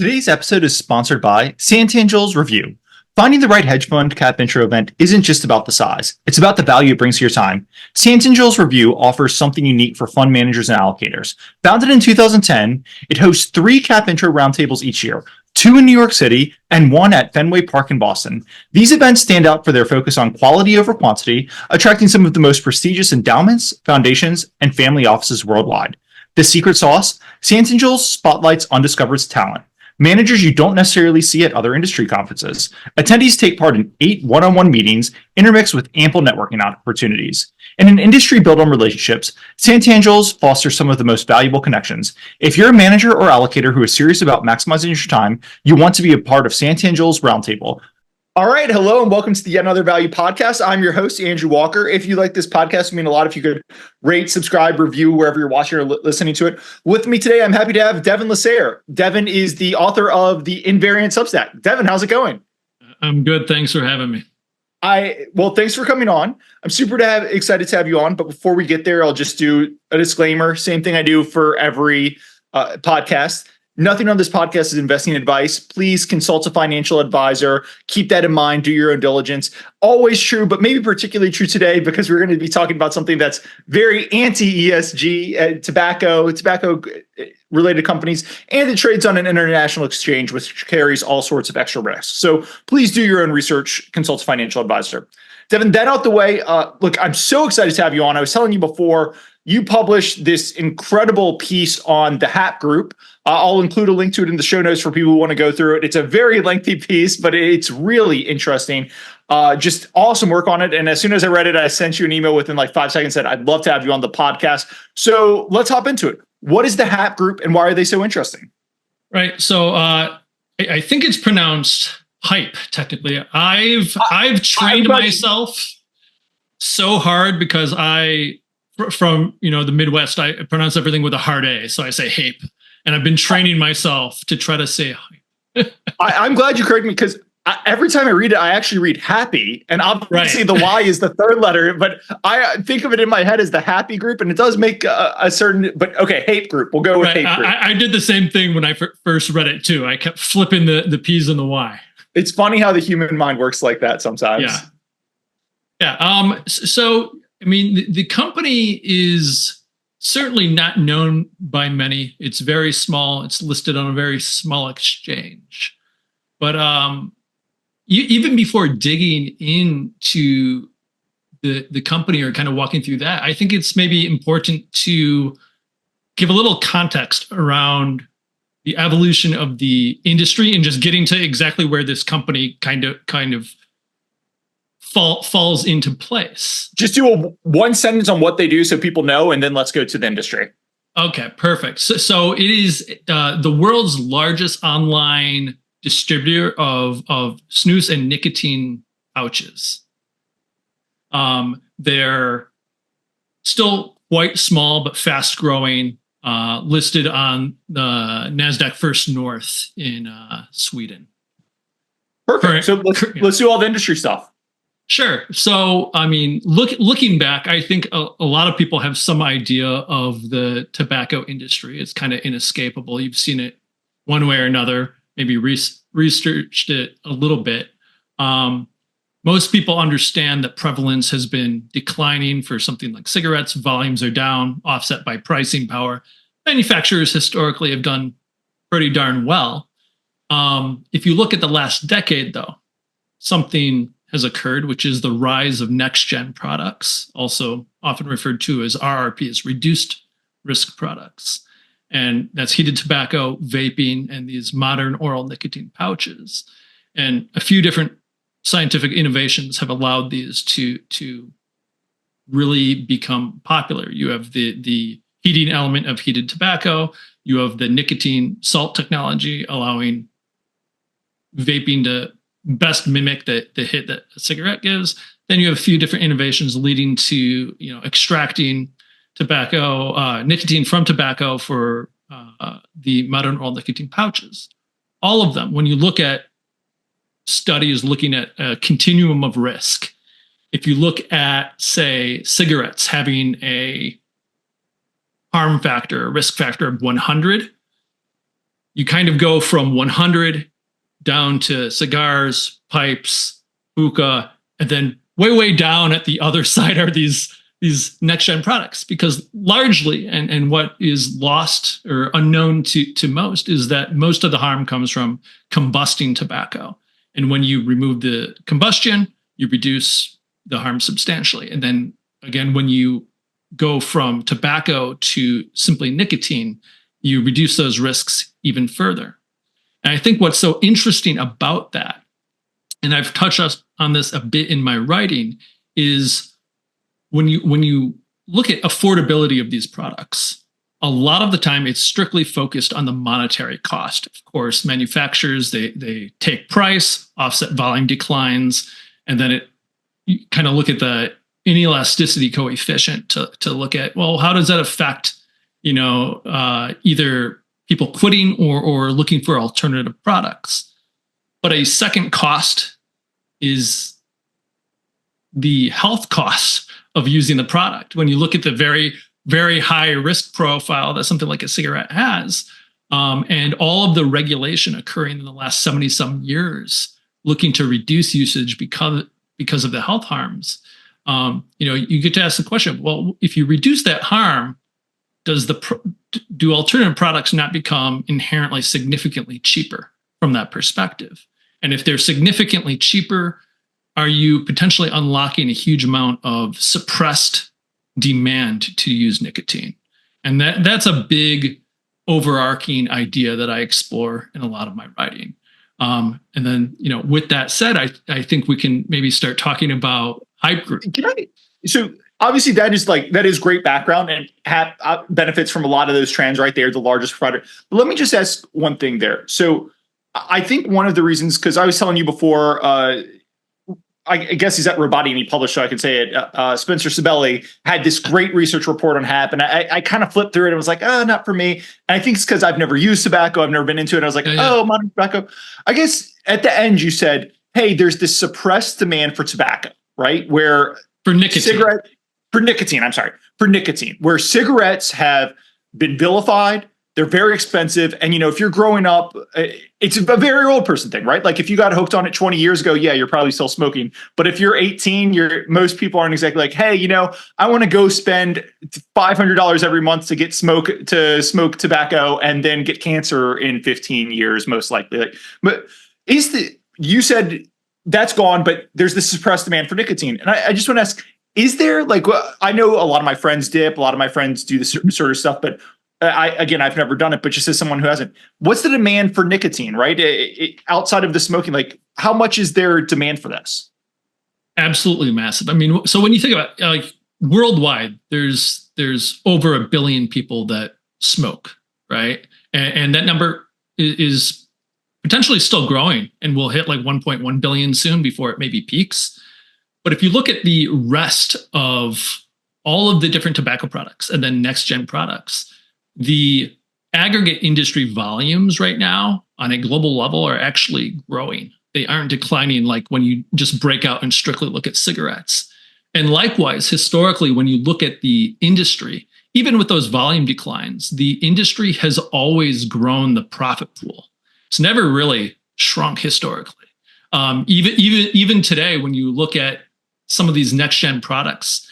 Today's episode is sponsored by Santangel's Review. Finding the right hedge fund cap intro event isn't just about the size, it's about the value it brings to your time. Santangel's Review offers something unique for fund managers and allocators. Founded in 2010, it hosts 3 cap intro roundtables each year, 2 in New York City and 1 at Fenway Park in Boston. These events stand out for their focus on quality over quantity, attracting some of the most prestigious endowments, foundations, and family offices worldwide. The secret sauce? Santangel's spotlights undiscovered talent. Managers you don't necessarily see at other industry conferences. Attendees take part in 8 one-on-one meetings, intermixed with ample networking opportunities. In an industry built on relationships, Santangel's fosters some of the most valuable connections. If you're a manager or allocator who is serious about maximizing your time, you want to be a part of Santangel's Roundtable. All right, hello and welcome to the Yet Another Value podcast. I'm your host, Andrew Walker. If you like this podcast, it would mean a lot if you could rate, subscribe, review wherever you're watching or listening to it. With me today, I'm happy to have Devin LaSarre. Devin is the author of the Invariant Substack. Devin, how's it going? I'm good. Thanks for having me. Thanks for coming on. I'm super excited to have you on. But before we get there, I'll just do a disclaimer. Same thing I do for every podcast. Nothing on this podcast is investing advice. Please consult a financial advisor. Keep that in mind. Do your own diligence. Always true, but maybe particularly true today because we're going to be talking about something that's very anti-ESG, tobacco-related companies, and it trades on an international exchange, which carries all sorts of extra risks. So please do your own research. Consult a financial advisor. Devin, that out the way. Look, I'm so excited to have you on. I was telling you before, you published this incredible piece on the Haypp Group. I'll include a link to it in the show notes for people who want to go through it. It's a very lengthy piece, but it's really interesting. Just awesome work on it. And as soon as I read it, I sent you an email within like 5 seconds that I'd love to have you on the podcast. So let's hop into it. What is the Haypp Group and why are they so interesting? Right. So I think it's pronounced Haypp, technically. I've trained myself so hard because from the Midwest, I pronounce everything with a hard A. So I say Haypp. And I've been training myself to try to say Haypp. I'm glad you corrected me because every time I read it, I actually read happy. And obviously the Y is the third letter, but I think of it in my head as the happy group. And it does make a certain, but okay, Haypp Group. We'll go with Haypp Group. I did the same thing when I first read it too. I kept flipping the P's and the Y. It's funny how the human mind works like that sometimes. Yeah. So, I mean, the company is certainly not known by many. It's very small. It's listed on a very small exchange. But even before digging into the company or kind of walking through that, I think it's maybe important to give a little context around the evolution of the industry and just getting to exactly where this company kind of falls into place. Just do one sentence on what they do so people know, and then let's go to the industry. Okay, perfect. So it is the world's largest online distributor of snus and nicotine pouches. They're still quite small but fast growing, listed on the NASDAQ First North in Sweden. Perfect. So let's do all the industry stuff. Sure. So, I mean, looking back, I think a lot of people have some idea of the tobacco industry. It's kind of inescapable. You've seen it one way or another, maybe researched it a little bit. Most people understand that prevalence has been declining for something like cigarettes. Volumes are down, offset by pricing power. Manufacturers historically have done pretty darn well. If you look at the last decade, though, something has occurred, which is the rise of next-gen products, also often referred to as RRPs, reduced risk products. And that's heated tobacco, vaping, and these modern oral nicotine pouches. And a few different scientific innovations have allowed these to really become popular. You have the heating element of heated tobacco. You have the nicotine salt technology, allowing vaping to best mimic the hit that a cigarette gives. Then you have a few different innovations leading to extracting nicotine from tobacco for the modern oral nicotine pouches. All of them, when you look at studies looking at a continuum of risk, if you look at, say, cigarettes having a harm factor, a risk factor of 100, you kind of go from 100 down to cigars, pipes, hookah, and then way down at the other side are these next gen products, because largely, and what is lost or unknown to most is that most of the harm comes from combusting tobacco. And when you remove the combustion, you reduce the harm substantially. And then again, when you go from tobacco to simply nicotine, you reduce those risks even further. And I think what's so interesting about that, and I've touched on this a bit in my writing, is when you look at affordability of these products, a lot of the time it's strictly focused on the monetary cost. Of course, manufacturers, they take price, offset volume declines, and then you kind of look at the inelasticity coefficient to look at, well, how does that affect, either people quitting or looking for alternative products. But a second cost is the health costs of using the product. When you look at the very, very high risk profile that something like a cigarette has, and all of the regulation occurring in the last 70-some years, looking to reduce usage because of the health harms, you get to ask the question, well, if you reduce that harm, do alternative products not become inherently significantly cheaper from that perspective? And if they're significantly cheaper, are you potentially unlocking a huge amount of suppressed demand to use nicotine? And that's a big overarching idea that I explore in a lot of my writing. And then, with that said, I think we can maybe start talking about Haypp Group. So obviously that is great background and benefits from a lot of those trends right there, the largest provider. But let me just ask one thing there. So I think one of the reasons, because I was telling you before, I guess he's at Robati and he published, so I can say it. Spencer Sibeli had this great research report on Haypp, and I kind of flipped through it and was like, oh, not for me. And I think it's because I've never used tobacco, I've never been into it. I was like, oh, modern tobacco. I guess at the end you said, hey, there's this suppressed demand for tobacco, right? Where for nicotine, for nicotine, where cigarettes have been vilified. They're very expensive. And, if you're growing up, it's a very old person thing, right? Like if you got hooked on it 20 years ago, yeah, you're probably still smoking. But if you're 18, most people aren't exactly like, hey, I want to go spend $500 every month to smoke tobacco and then get cancer in 15 years, most likely. But you said that's gone, but there's this suppressed demand for nicotine. And I just want to ask, is there I know a lot of my friends dip, a lot of my friends do this sort of stuff, but I've never done it, but just as someone who hasn't, what's the demand for nicotine, right? Outside of the smoking, how much is there demand for this? Absolutely massive. I mean, so when you think about worldwide, there's over 1 billion people that smoke, right? And that number is potentially still growing and will hit 1.1 billion soon before it maybe peaks. But if you look at the rest of all of the different tobacco products and then next gen products, the aggregate industry volumes right now on a global level are actually growing. They aren't declining like when you just break out and strictly look at cigarettes. And likewise, historically, when you look at the industry, even with those volume declines, the industry has always grown the profit pool. It's never really shrunk historically. Even today, when you look at some of these next gen products,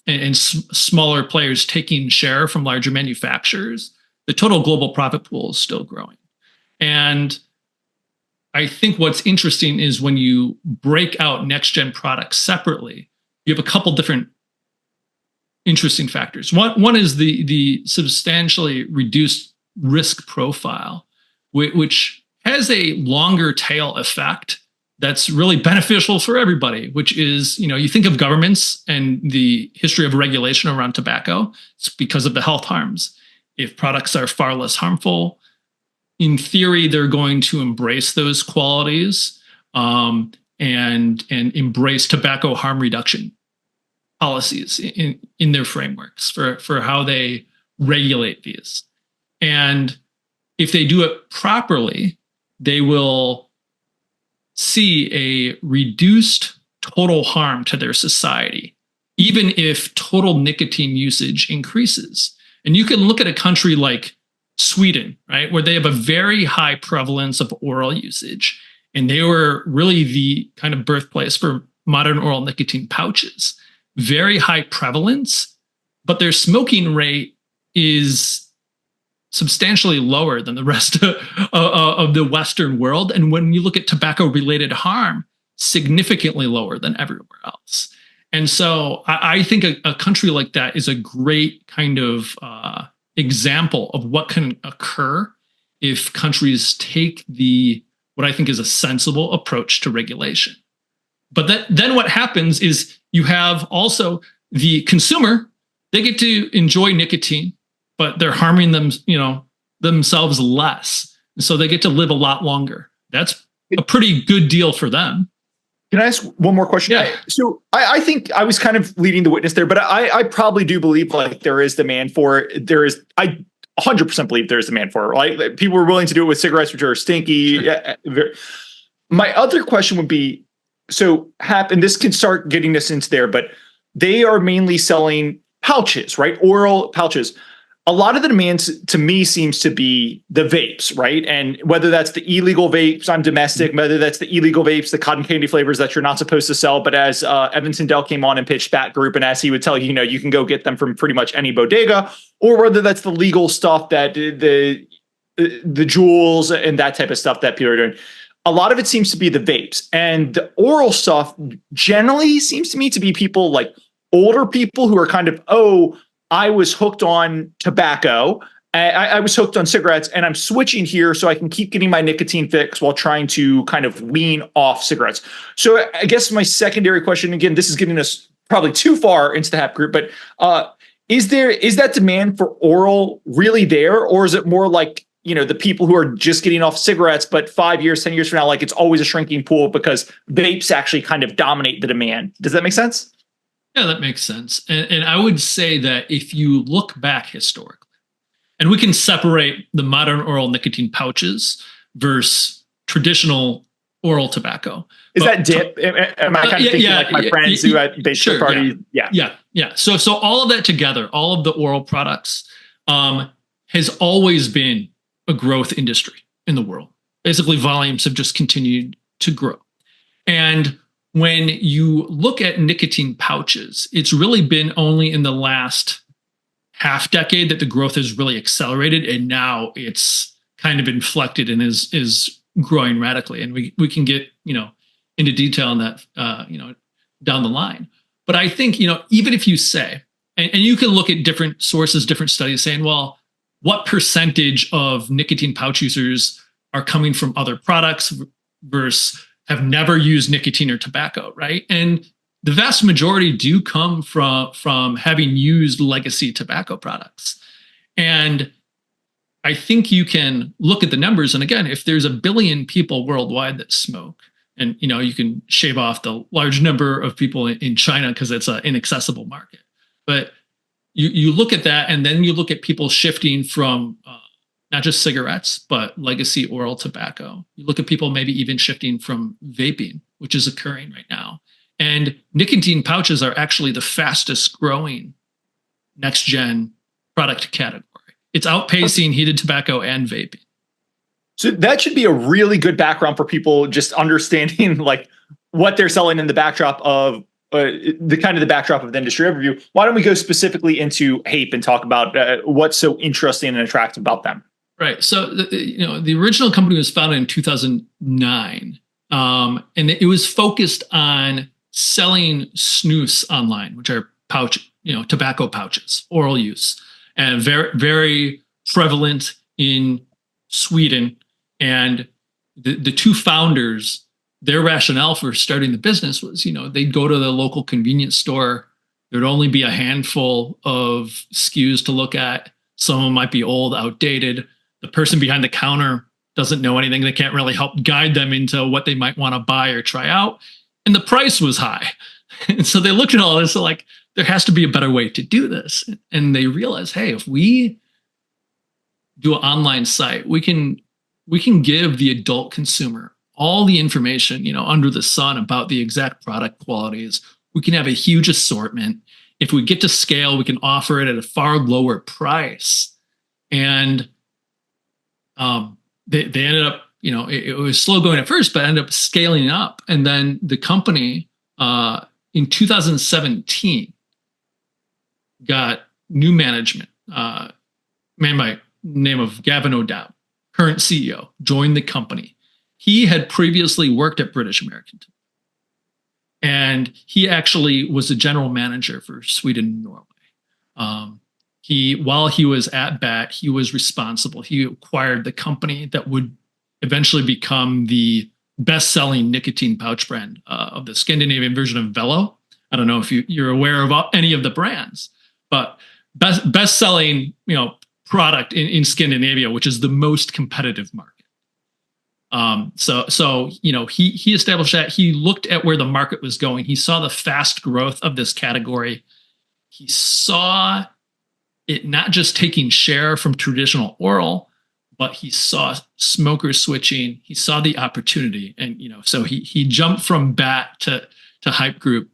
and smaller players taking share from larger manufacturers, the total global profit pool is still growing. And I think what's interesting is when you break out next gen products separately, you have a couple different interesting factors. One is the substantially reduced risk profile, which has a longer tail effect that's really beneficial for everybody, which is, you think of governments and the history of regulation around tobacco. It's because of the health harms. If products are far less harmful, in theory, they're going to embrace those qualities and embrace tobacco harm reduction policies in their frameworks for how they regulate these. And if they do it properly, they will see a reduced total harm to their society, even if total nicotine usage increases. And you can look at a country like Sweden, right, where they have a very high prevalence of oral usage. And they were really the kind of birthplace for modern oral nicotine pouches. Very high prevalence, but their smoking rate is substantially lower than the rest of the Western world. And when you look at tobacco-related harm, significantly lower than everywhere else. And so I think a country like that is a great kind of example of what can occur if countries take what I think is a sensible approach to regulation. But then what happens is you have also the consumer, they get to enjoy nicotine, but they're harming themselves less. And so they get to live a lot longer. That's a pretty good deal for them. Can I ask one more question? Yeah. So I think I was kind of leading the witness there, but I probably do believe like there is demand for it. I 100% believe there's demand for it, right? Like, people are willing to do it with cigarettes, which are stinky. Sure. My other question would be, so Haypp, and this can start getting us into there, but they are mainly selling pouches, right? Oral pouches. A lot of the demand to me seems to be the vapes, right? And whether that's the illegal vapes on domestic, whether that's the illegal vapes, the cotton candy flavors that you're not supposed to sell, but as Evan Sandell came on and pitched Haypp Group, and as he would tell you, you can go get them from pretty much any bodega, or whether that's the legal stuff that the jewels and that type of stuff that people are doing. A lot of it seems to be the vapes, and the oral stuff generally seems to me to be people like older people who are kind of, I was hooked on tobacco. I was hooked on cigarettes, and I'm switching here so I can keep getting my nicotine fix while trying to kind of wean off cigarettes. So I guess my secondary question, again, this is getting us probably too far into the Haypp Group, but is that demand for oral really there, or is it more like, the people who are just getting off cigarettes, but 5 years, 10 years from now, like it's always a shrinking pool because vapes actually kind of dominate the demand? Does that make sense? Yeah, that makes sense. And I would say that if you look back historically, and we can separate the modern oral nicotine pouches versus traditional oral tobacco. Is that dip? Am I kind of thinking like my friends who at bachelor parties? Yeah. So all of that together, all of the oral products has always been a growth industry in the world. Basically, volumes have just continued to grow. And when you look at nicotine pouches, it's really been only in the last half decade that the growth has really accelerated, and now it's kind of inflected and is growing radically. And we can get into detail on that down the line. But I think even if you say, and you can look at different sources, different studies saying, well, what percentage of nicotine pouch users are coming from other products versus have never used nicotine or tobacco, right? And the vast majority do come from having used legacy tobacco products. And I think you can look at the numbers. And again, if there's 1 billion people worldwide that smoke, and you can shave off the large number of people in China because it's an inaccessible market. But you look at that, and then you look at people shifting from not just cigarettes, but legacy oral tobacco. You look at people maybe even shifting from vaping, which is occurring right now. And nicotine pouches are actually the fastest growing next gen product category. It's outpacing heated tobacco and vaping. So that should be a really good background for people just understanding like what they're selling in the backdrop of the backdrop of the industry overview. Why don't we go specifically into Haypp and talk about what's so interesting and attractive about them? Right. So, the original company was founded in 2009, and it was focused on selling snus online, which are tobacco pouches, oral use, and very, very prevalent in Sweden. And the two founders, their rationale for starting the business was, they'd go to the local convenience store. There'd only be a handful of SKUs to look at. Some of them might be old, outdated. The person behind the counter doesn't know anything. They can't really help guide them into what they might want to buy or try out. And the price was high. And so they looked at all this, like, there has to be a better way to do this. And they realized, hey, if we do an online site, we can give the adult consumer all the information, under the sun about the exact product qualities. We can have a huge assortment. If we get to scale, we can offer it at a far lower price. And They ended up, it was slow going at first, but ended up scaling up. And then the company in 2017 got new management, man by name of Gavin O'Dowd, current CEO, joined the company. He had previously worked at British American, and he actually was a general manager for Sweden and Norway. While he was at BAT, he was responsible. He acquired the company that would eventually become the best-selling nicotine pouch brand of the Scandinavian version of Velo. I don't know if you're aware of any of the brands, but best-selling, product in Scandinavia, which is the most competitive market. So he established that. He looked at where the market was going. He saw the fast growth of this category. He saw it not just taking share from traditional oral, but he saw smokers switching. He saw the opportunity, and so he jumped from BAT to Haypp Group.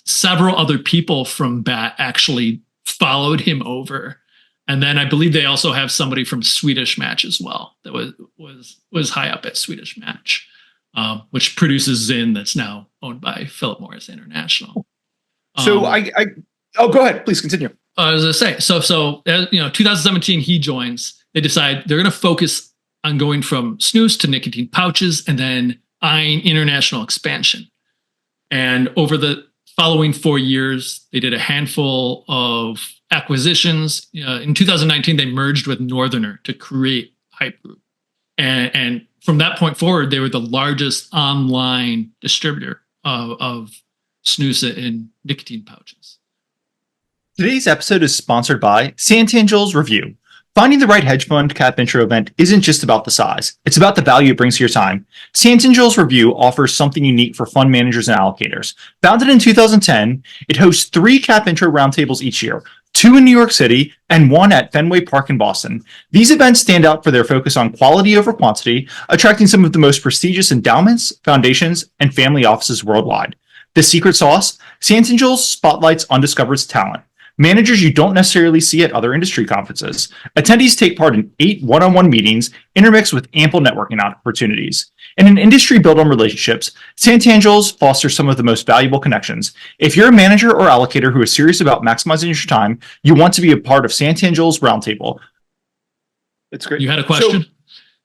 Several other people from BAT actually followed him over. And then I believe they also have somebody from Swedish Match as well that was high up at Swedish Match, which produces Zyn, that's now owned by Philip Morris International. So go ahead, please continue. As I say, so 2017 he joins. They decide they're going to focus on going from snus to nicotine pouches, and then eyeing international expansion. And over the following 4 years, they did a handful of acquisitions. In 2019, they merged with Northerner to create Haypp Group. And from that point forward, they were the largest online distributor of snus and nicotine pouches. Today's episode is sponsored by Santangel's Review. Finding the right hedge fund cap intro event isn't just about the size. It's about the value it brings to your time. Santangel's Review offers something unique for fund managers and allocators. Founded in 2010, it hosts 3 cap intro roundtables each year, 2 in New York City and 1 at Fenway Park in Boston. These events stand out for their focus on quality over quantity, attracting some of the most prestigious endowments, foundations, and family offices worldwide. The secret sauce? Santangel's spotlights undiscovered talent. Managers you don't necessarily see at other industry conferences. Attendees take part in 8 one-on-one meetings, intermixed with ample networking opportunities. In an industry built on relationships, Santangel's fosters some of the most valuable connections. If you're a manager or allocator who is serious about maximizing your time, you want to be a part of Santangel's Roundtable. That's great. You had a question?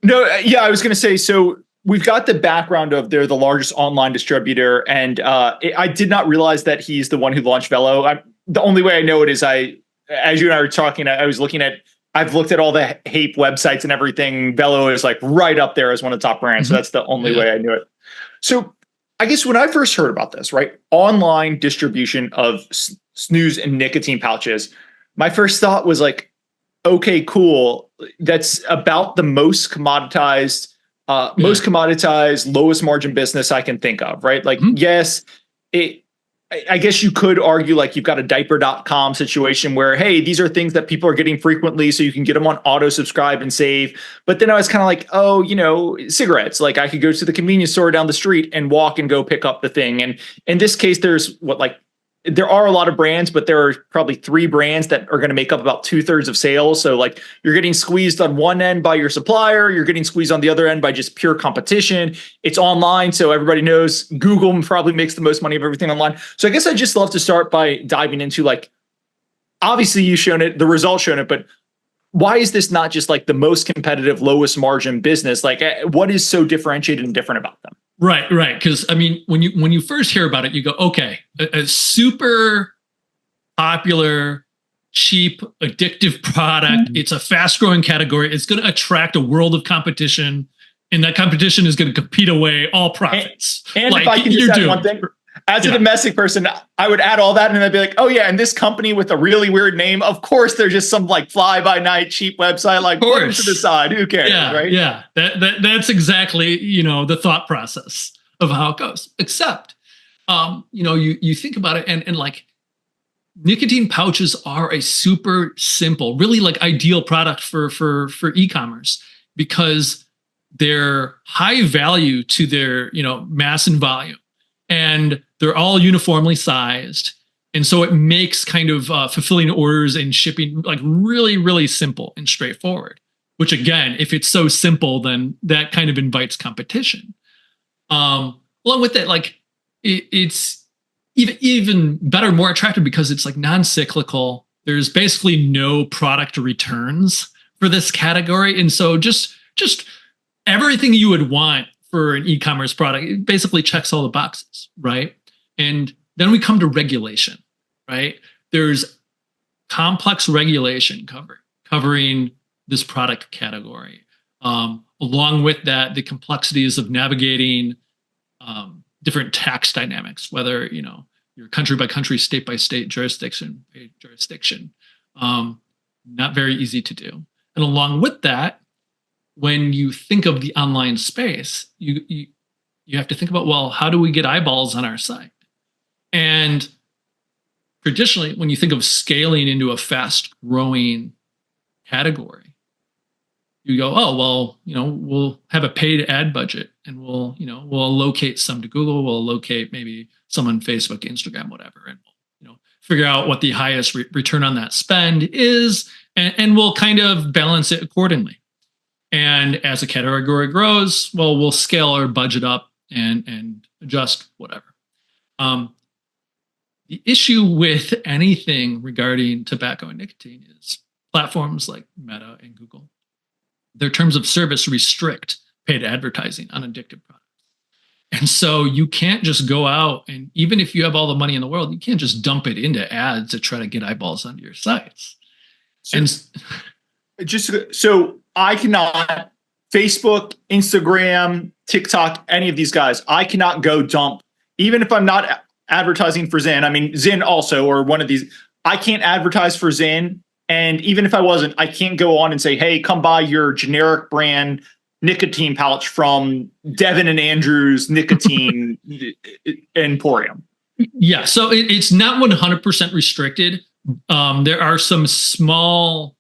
I was going to say, so we've got the background of they're the largest online distributor, and I did not realize that he's the one who launched Velo. The only way I know it is as you and I were talking, I've looked at all the Haypp websites and everything. Velo is like right up there as one of the top brands. Mm-hmm. So that's the only way I knew it. So I guess when I first heard about this, right, online distribution of snus and nicotine pouches, my first thought was like, okay, cool. That's about the most commoditized, lowest margin business I can think of, right? Like, yes, I guess you could argue like you've got a diaper.com situation where, hey, these are things that people are getting frequently, so you can get them on auto subscribe and save. But then I was kind of like, cigarettes, like I could go to the convenience store down the street and walk and go pick up the thing. And in this case, there are a lot of brands, but there are probably 3 brands that are going to make up about 2/3 of sales. So like you're getting squeezed on one end by your supplier, you're getting squeezed on the other end by just pure competition. It's online, so everybody knows Google probably makes the most money of everything online. So I guess I'd just love to start by diving into like, obviously you've shown it, the results shown it, but why is this not just like the most competitive, lowest margin business? Like what is so differentiated and different about them? Right. Because I mean, when you first hear about it, you go, okay, a super popular, cheap, addictive product. It's a fast growing category. It's going to attract a world of competition, and that competition is going to compete away all profits. And like, if I can just add one thing, as a domestic person, I would add all that and I'd be like, oh yeah, and this company with a really weird name, of course, they're just some like fly by night cheap website, like put it to the side. Who cares, right? Yeah, that's exactly the thought process of how it goes. Except, you think about it, and like nicotine pouches are a super simple, really like ideal product for e-commerce because they're high value to their mass and volume. And they're all uniformly sized. And so it makes kind of fulfilling orders and shipping like really, really simple and straightforward. which again, if it's so simple, then that kind of invites competition. Along with that, like it's even better, more attractive because it's like non-cyclical. There's basically no product returns for this category. And so just everything you would want for an e-commerce product, it basically checks all the boxes, right? And then we come to regulation, right? There's complex regulation covering this product category. Along with that, the complexities of navigating different tax dynamics, whether your country by country, state by state, jurisdiction by jurisdiction. Not very easy to do. And along with that, when you think of the online space, you have to think about, well, how do we get eyeballs on our site? And traditionally, when you think of scaling into a fast-growing category, you go, oh, well, we'll have a paid ad budget, and we'll allocate some to Google, we'll allocate maybe some on Facebook, Instagram, whatever, and we'll figure out what the highest return on that spend is, and we'll kind of balance it accordingly. And as a category grows, well, we'll scale our budget up and adjust whatever. The issue with anything regarding tobacco and nicotine is platforms like Meta and Google, their terms of service restrict paid advertising on addictive products. And so you can't just go out, and even if you have all the money in the world, you can't just dump it into ads to try to get eyeballs onto your sites. So I cannot, Facebook, Instagram, TikTok, any of these guys, I cannot go dump, even if I'm not advertising for Zyn. I mean, Zyn also, or one of these, I can't advertise for Zyn. And even if I wasn't, I can't go on and say, hey, come buy your generic brand nicotine pouch from Devin and Andrew's Nicotine Emporium. Yeah, so it's not 100% restricted. There are some small,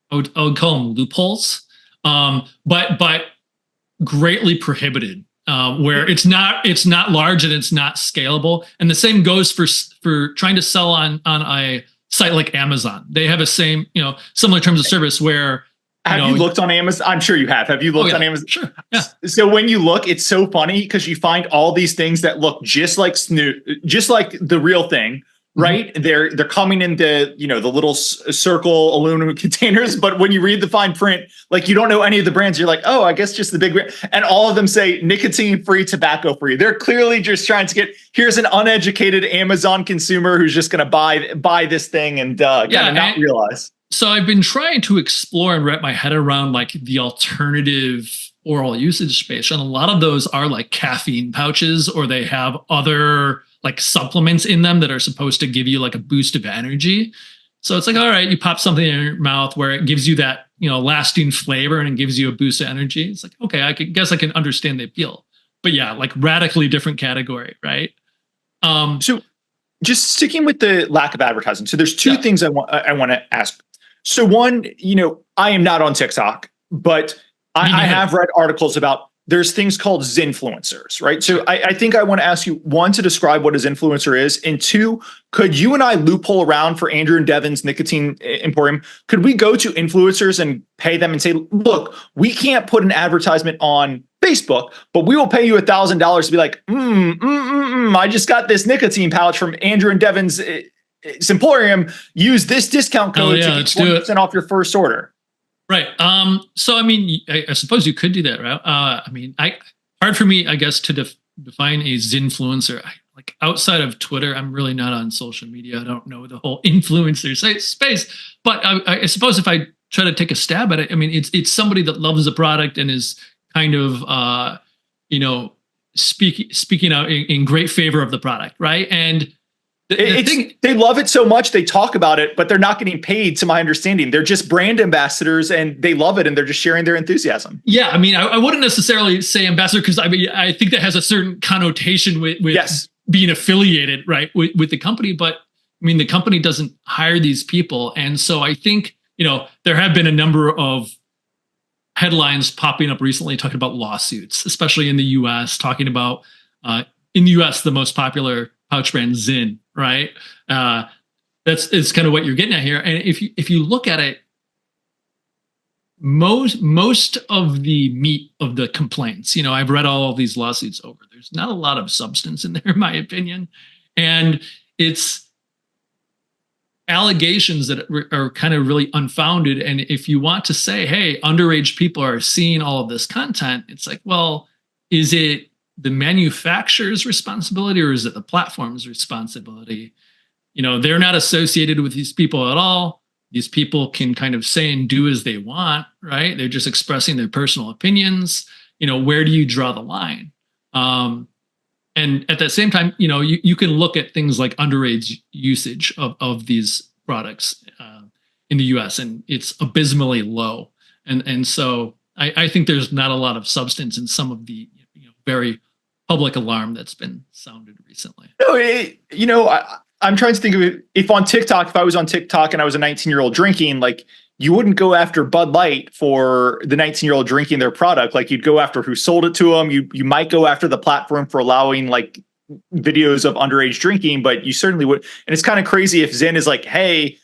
I would call them loopholes, but greatly prohibited, where it's not large and it's not scalable. And the same goes for trying to sell on a site like Amazon. They have a similar terms of service where. Have you looked on Amazon? I'm sure you have. Have you looked on Amazon? Sure. Yeah. So when you look, it's so funny because you find all these things that look just like Snus, just like the real thing, right? Mm-hmm. They're coming in the little circle aluminum containers, but when you read the fine print, like you don't know any of the brands, you're like, oh, I guess just the big brand. And all of them say nicotine free, tobacco free. They're clearly just trying to get, here's an uneducated Amazon consumer who's just going to buy this thing and not realize. So I've been trying to explore and wrap my head around like the alternative oral usage space. And a lot of those are like caffeine pouches, or they have other like supplements in them that are supposed to give you like a boost of energy. So it's like, all right, you pop something in your mouth where it gives you that, lasting flavor and it gives you a boost of energy. It's like, okay, I guess I can understand the appeal. But yeah, like radically different category, right? So just sticking with the lack of advertising. So there's two things I want to ask. So one, I am not on TikTok, but I have read articles about there's things called Zyn-fluencers, right? So I think I want to ask you, one, to describe what a Zyn-fluencer is, and two, could you and I loophole around for Andrew and Devin's Nicotine Emporium? Could we go to influencers and pay them and say, look, we can't put an advertisement on Facebook, but we will pay you $1,000 to be like, I just got this nicotine pouch from Andrew and Devin's Emporium, use this discount code to get 20% off your first order. Right. So, I mean, I suppose you could do that, right? Hard for me, I guess, to define a Zyn-fluencer. Like outside of Twitter, I'm really not on social media. I don't know the whole influencer space. But I suppose if I try to take a stab at it, I mean, it's somebody that loves the product and is kind of, speaking out in great favor of the product, right? And they love it so much they talk about it, but they're not getting paid, to my understanding. They're just brand ambassadors and they love it and they're just sharing their enthusiasm. Yeah, I mean, I wouldn't necessarily say ambassador because I think that has a certain connotation with being affiliated, right, with the company. But I mean, the company doesn't hire these people. And so I think, there have been a number of headlines popping up recently talking about lawsuits, especially in the US, talking about in the US, the most popular pouch brand Zyn, right? It's kind of what you're getting at here. And if you look at it, most of the meat of the complaints, I've read all of these lawsuits over. There's not a lot of substance in there, in my opinion, and it's allegations that are kind of really unfounded. And if you want to say, hey, underage people are seeing all of this content, it's like, well, is it the manufacturer's responsibility or is it the platform's responsibility? They're not associated with these people at all. These people can kind of say and do as they want, right? They're just expressing their personal opinions. Where do you draw the line? And at the same time, you can look at things like underage usage of these products in the US, and it's abysmally low. And so I think there's not a lot of substance in some of the very public alarm that's been sounded recently. No, I'm trying to think of it. If I was on TikTok and I was a 19-year-old drinking, like you wouldn't go after Bud Light for the 19-year-old drinking their product. Like you'd go after who sold it to them. You might go after the platform for allowing like videos of underage drinking, but you certainly would. And it's kind of crazy if Zyn is like, hey,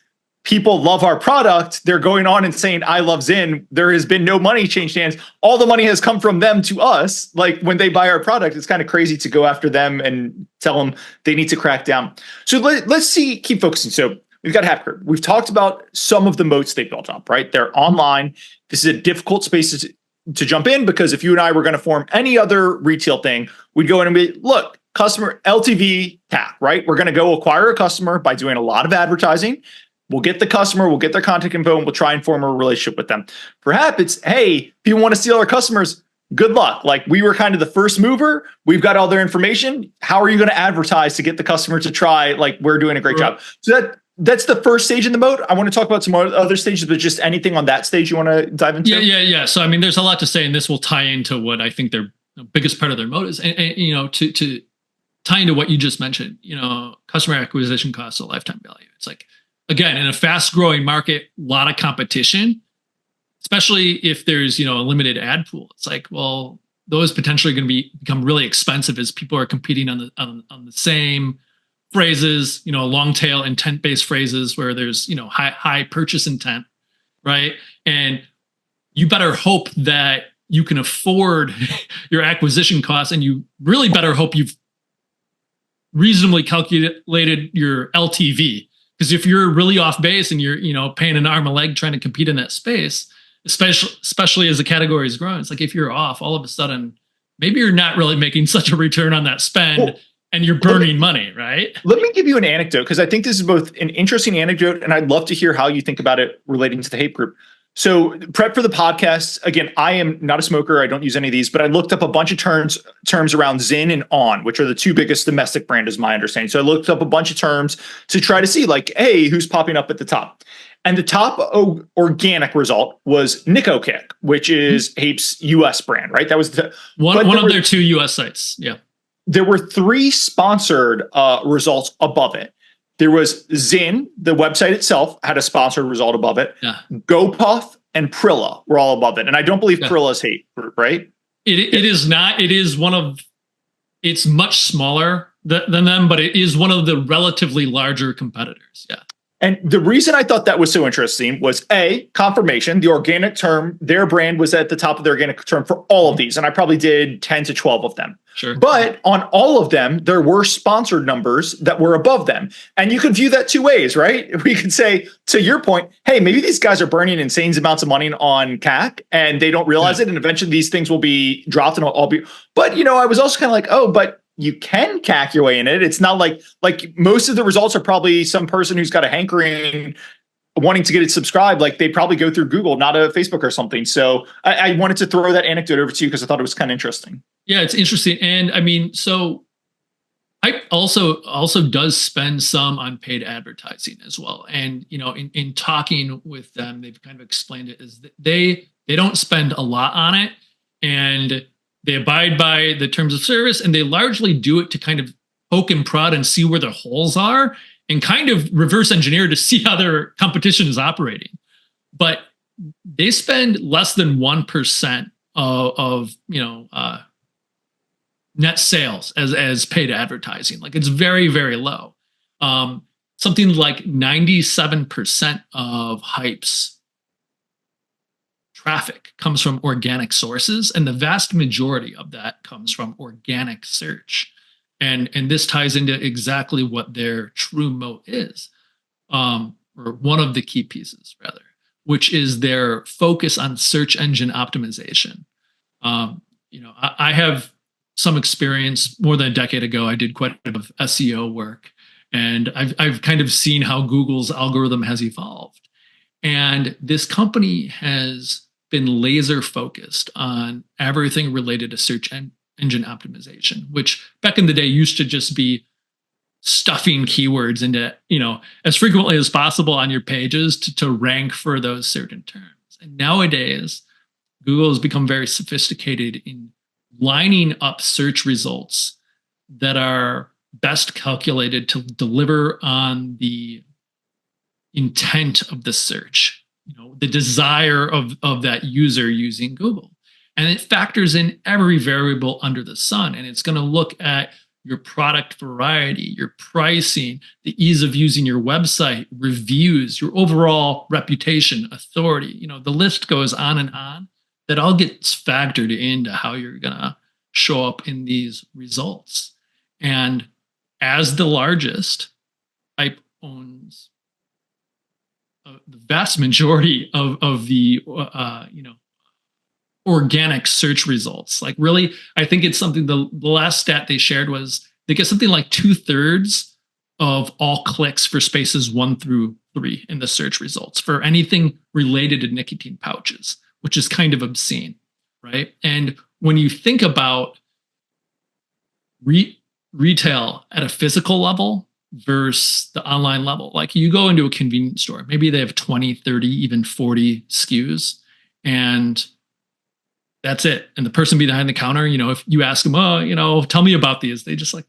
people love our product. They're going on and saying, I love Zyn. There has been no money changed hands. All the money has come from them to us. Like when they buy our product, it's kind of crazy to go after them and tell them they need to crack down. So let's keep focusing. So we've got Haypp Group. We've talked about some of the moats they built up, right? They're online. This is a difficult space to jump in because if you and I were going to form any other retail thing, we'd go in and be, look, customer LTV CAC, right? We're going to go acquire a customer by doing a lot of advertising. We'll get the customer, we'll get their contact info, and we'll try and form a relationship with them. Perhaps it's, hey, people want to steal our customers. Good luck. Like we were kind of the first mover. We've got all their information. How are you going to advertise to get the customer to try? Like we're doing a great job. So that's the first stage in the moat. I want to talk about some other stages, but just anything on that stage you want to dive into? Yeah. So, there's a lot to say, and this will tie into what I think their biggest part of their moat is. And to tie into what you just mentioned, customer acquisition costs a lifetime value. It's like, again, in a fast growing market, a lot of competition, especially if there's, a limited ad pool. It's like, well, those potentially are going to become really expensive as people are competing on the same phrases, long tail intent based phrases where there's, high purchase intent, right? And you better hope that you can afford your acquisition costs, and you really better hope you've reasonably calculated your LTV. Because if you're really off base and you're, paying an arm and leg trying to compete in that space, especially as the category is growing, it's like if you're off, all of a sudden, maybe you're not really making such a return on that spend, and you're burning money, right? Let me give you an anecdote, because I think this is both an interesting anecdote, and I'd love to hear how you think about it relating to the Haypp Group. So prep for the podcast. Again, I am not a smoker. I don't use any of these, but I looked up a bunch of terms around Zyn and On, which are the two biggest domestic brands, is my understanding. So I looked up a bunch of terms to try to see like, hey, who's popping up at the top? And the top organic result was Nicotine, which is Haypp's US brand, right? That was one of their two US sites. Yeah. There were three sponsored results above it. There was Zyn, the website itself had a sponsored result above it. Yeah. GoPuff and Prilla were all above it. And I don't believe Prilla's Haypp Group, right? It is not. It is it's much smaller than them, but it is one of the relatively larger competitors. Yeah. And the reason I thought that was so interesting was confirmation. The organic term, their brand was at the top of the organic term for all of these. And I probably did 10 to 12 of them. Sure. But on all of them, there were sponsored numbers that were above them. And you could view that two ways, right? We could say, to your point, hey, maybe these guys are burning insane amounts of money on CAC and they don't realize it. And eventually these things will be dropped and all be. But, I was also kind of like, oh, but you can CAC your way in it. It's not like most of the results are probably some person who's got a hankering wanting to get it subscribed. Like they probably go through Google, not a Facebook or something. So I wanted to throw that anecdote over to you because I thought it was kind of interesting. Yeah, it's interesting. And so Haypp also does spend some on paid advertising as well. And, in talking with them, they've kind of explained it as they don't spend a lot on it, and they abide by the terms of service, and they largely do it to kind of poke and prod and see where their holes are and kind of reverse engineer to see how their competition is operating. But they spend less than 1% of net sales as paid advertising. Like it's very, very low. Something like 97% of Haypp's traffic comes from organic sources, and the vast majority of that comes from organic search. And this ties into exactly what their true moat is, or one of the key pieces, rather, which is their focus on search engine optimization. I have some experience. More than a decade ago, I did quite a bit of SEO work, and I've kind of seen how Google's algorithm has evolved. And this company has been laser focused on everything related to search engine optimization, which back in the day used to just be stuffing keywords into, as frequently as possible on your pages to rank for those certain terms. And nowadays, Google has become very sophisticated in lining up search results that are best calculated to deliver on the intent of the search, the desire of that user using Google. And it factors in every variable under the sun. And it's going to look at your product variety, your pricing, the ease of using your website, reviews, your overall reputation, authority. The list goes on and on. That all gets factored into how you're going to show up in these results. And as the largest, Haypp owns the vast majority of the organic search results. Like, really, I think it's something, the last stat they shared was they get something like 2/3 of all clicks for spaces 1 through 3 in the search results for anything related to nicotine pouches, which is kind of obscene, right? And when you think about retail at a physical level versus the online level, like you go into a convenience store, maybe they have 20, 30, even 40 SKUs, and that's it. And the person behind the counter, if you ask them, tell me about these, they just like,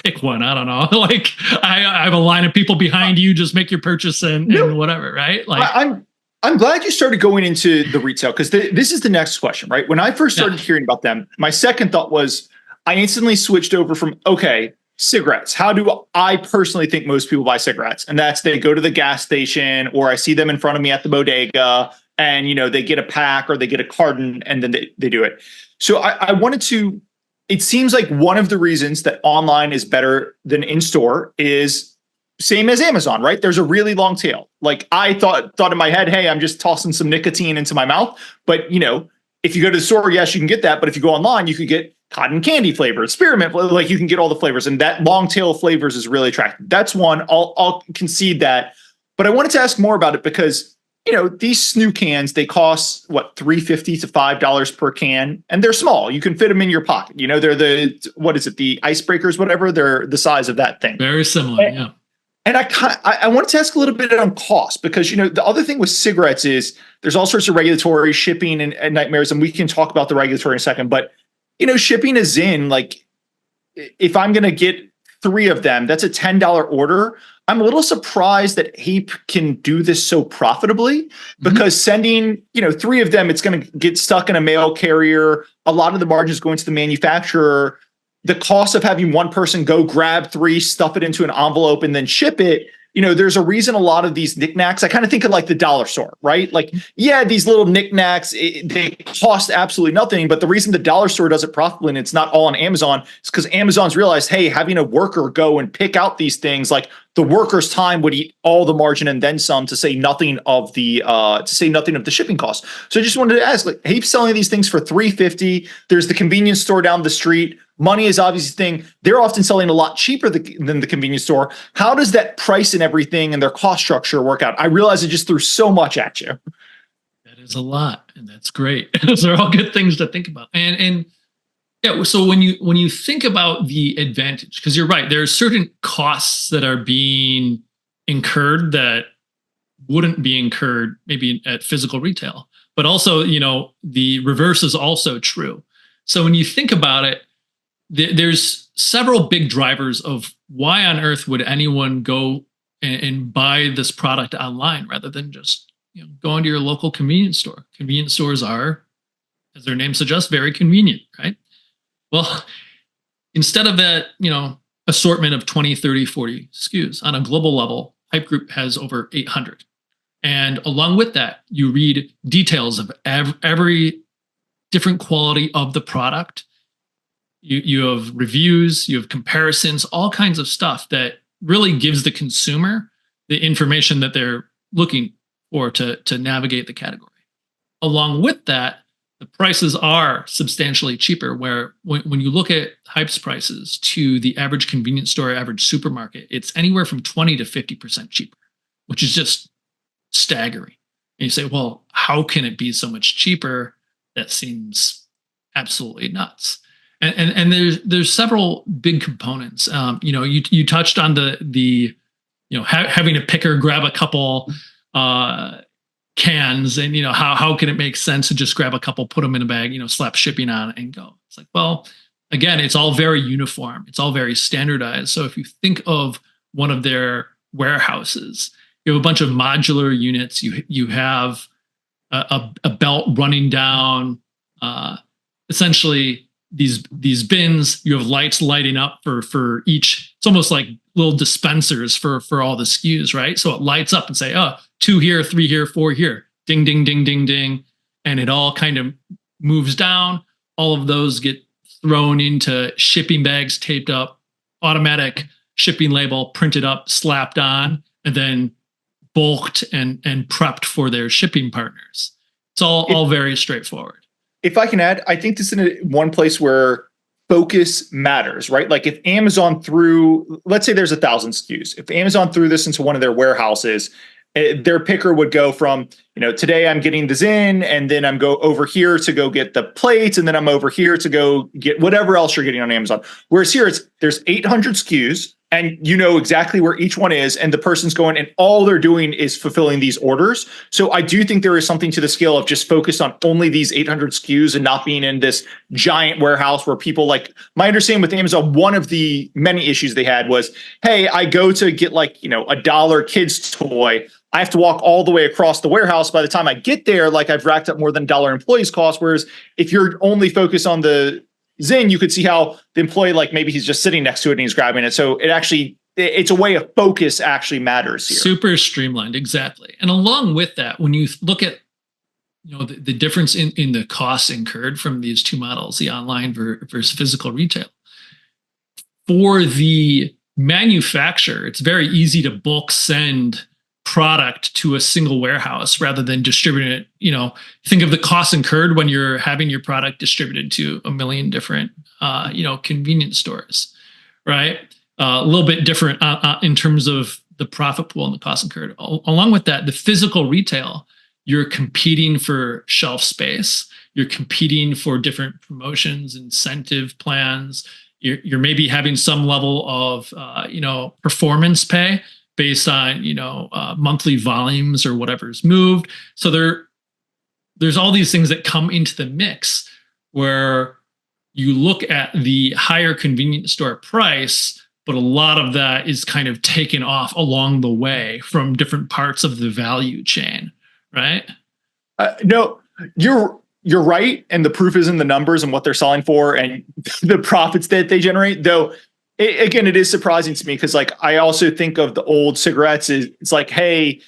pick one. I don't know. Like, I have a line of people behind you, just make your purchase and whatever, right? Like, I'm glad you started going into the retail, because this is the next question, right? When I first started hearing about them, my second thought was I instantly switched over from, okay, cigarettes. How do I personally think most people buy cigarettes? And that's, they go to the gas station, or I see them in front of me at the bodega, and they get a pack or they get a carton, and then they do it. So I wanted to, it seems like one of the reasons that online is better than in store is same as Amazon, right? There's a really long tail. Like, I thought in my head, hey, I'm just tossing some nicotine into my mouth. But if you go to the store, yes, you can get that. But if you go online, you could get cotton candy flavor, spearmint, like you can get all the flavors, and that long tail of flavors is really attractive. That's one. I'll concede that. But I wanted to ask more about it because these Snus cans, they cost what, $3.50 to $5 per can, and they're small. You can fit them in your pocket. They're the the icebreakers, whatever. They're the size of that thing. Very similar, yeah. And I wanted to ask a little bit on cost, because the other thing with cigarettes is there's all sorts of regulatory shipping and nightmares, and we can talk about the regulatory in a second. But shipping a Zyn, like, if I'm going to get 3 of them, that's a $10 order. I'm a little surprised that Haypp can do this so profitably, because sending 3 of them, it's going to get stuck in a mail carrier. A lot of the margins going to the manufacturer. The cost of having one person go grab 3, stuff it into an envelope, and then ship it. There's a reason a lot of these knickknacks, I kind of think of like the dollar store, right? Like, yeah, these little knickknacks, they cost absolutely nothing. But the reason the dollar store does it profitably, and it's not all on Amazon, is because Amazon's realized, hey, having a worker go and pick out these things, like the worker's time would eat all the margin and then some, to say nothing of the shipping costs. So I just wanted to ask, like, Haypp selling these things for $3.50. There's the convenience store down the street. Money is obviously a thing. They're often selling a lot cheaper than the convenience store. How does that price and everything and their cost structure work out? I realize I just threw so much at you. That is a lot, and that's great. Those are all good things to think about. And yeah, so when you think about the advantage, because you're right, there are certain costs that are being incurred that wouldn't be incurred maybe at physical retail, but also the reverse is also true. So when you think about it, there's several big drivers of why on earth would anyone go and buy this product online rather than just going to your local convenience store. Convenience stores are, as their name suggests, very convenient, right? Well, instead of that assortment of 20, 30, 40 SKUs on a global level, Haypp Group has over 800. And along with that, you read details of every different quality of the product. You have reviews, you have comparisons, all kinds of stuff that really gives the consumer the information that they're looking for to navigate the category. Along with that, the prices are substantially cheaper, where when you look at Haypp's prices to the average convenience store, average supermarket, it's anywhere from 20 to 50% cheaper, which is just staggering. And you say, well, how can it be so much cheaper? That seems absolutely nuts. And there's several big components. You touched on the having a picker grab a couple cans, and how can it make sense to just grab a couple, put them in a bag, slap shipping on it and go. It's like, well, again, it's all very uniform, it's all very standardized. So if you think of one of their warehouses, you have a bunch of modular units. You have a belt running down, essentially these bins. You have lights lighting up for each. It's almost like little dispensers for all the SKUs, right? So it lights up and say, oh, 2 here, 3 here, 4 here, ding, ding, ding, ding, ding. And it all kind of moves down. All of those get thrown into shipping bags, taped up, automatic shipping label, printed up, slapped on, and then bulked and prepped for their shipping partners. It's all very straightforward. If I can add, I think this is one place where focus matters, right? Like if Amazon let's say there's 1,000 SKUs. If Amazon threw this into one of their warehouses, their picker would go from, today I'm getting the Zyn, and then I'm go over here to go get the plates, and then I'm over here to go get whatever else you're getting on Amazon. Whereas here there's 800 SKUs, and you know exactly where each one is, and the person's going, and all they're doing is fulfilling these orders. So I do think there is something to the scale of just focused on only these 800 SKUs and not being in this giant warehouse where people my understanding with Amazon, one of the many issues they had was, hey, I go to get a dollar kid's toy. I have to walk all the way across the warehouse. By the time I get there, I've racked up more than $1 employees cost. Whereas if you're only focused on the Zyn, you could see how the employee, maybe he's just sitting next to it and he's grabbing it. So it's a way of focus actually matters here. Super streamlined. Exactly. And along with that, when you look at, the difference in the costs incurred from these two models, the online versus physical retail, for the manufacturer, it's very easy to bulk send product to a single warehouse rather than distributing it. Think of the costs incurred when you're having your product distributed to a million different, convenience stores, right? A little bit different in terms of the profit pool and the cost incurred. Along with that, the physical retail, you're competing for shelf space. You're competing for different promotions, incentive plans. You're maybe having some level of, performance pay based on, monthly volumes or whatever's moved. So there's all these things that come into the mix where you look at the higher convenience store price, but a lot of that is kind of taken off along the way from different parts of the value chain, right? No, you're right. And the proof is in the numbers and what they're selling for and the profits that they generate, though. It is surprising to me because I also think of the old cigarettes. It's like, hey,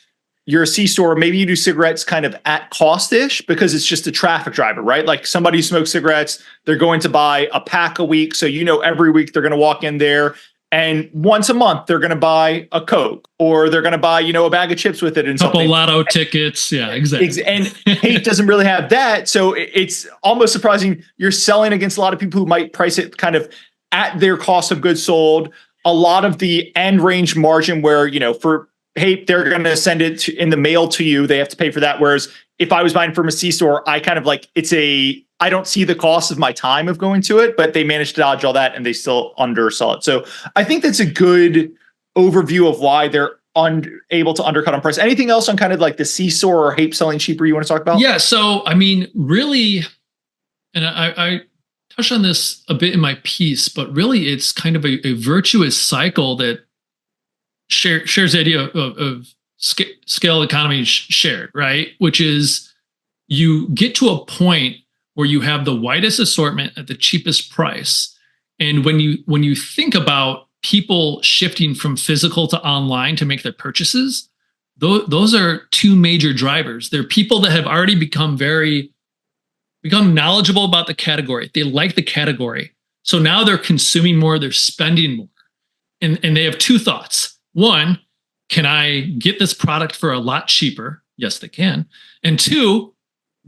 you're a C-store. Maybe you do cigarettes kind of at cost-ish because it's just a traffic driver, right? Like somebody who smokes cigarettes, they're going to buy a pack a week. So, every week they're going to walk in there and once a month they're going to buy a Coke or they're going to buy, a bag of chips with it and couple something. lotto tickets. Yeah, exactly. And Haypp doesn't really have that. So it's almost surprising you're selling against a lot of people who might price it kind of at their cost of goods sold. A lot of the end range margin where, for Haypp, they're going to send it in the mail to you. They have to pay for that. Whereas if I was buying from a C-store, I kind of I don't see the cost of my time of going to it, but they managed to dodge all that and they still undersell it. So I think that's a good overview of why they're able to undercut on price. Anything else on kind of the C-store or Haypp selling cheaper you want to talk about? Yeah. So, really, and I touched on this a bit in my piece, but really it's kind of a virtuous cycle that shares the idea of scale economy shared, right? Which is you get to a point where you have the widest assortment at the cheapest price. And when you think about people shifting from physical to online to make their purchases, those are two major drivers. They're people that have already become knowledgeable about the category. They like the category. So now they're consuming more, they're spending more. And they have two thoughts. One, can I get this product for a lot cheaper? Yes, they can. And two,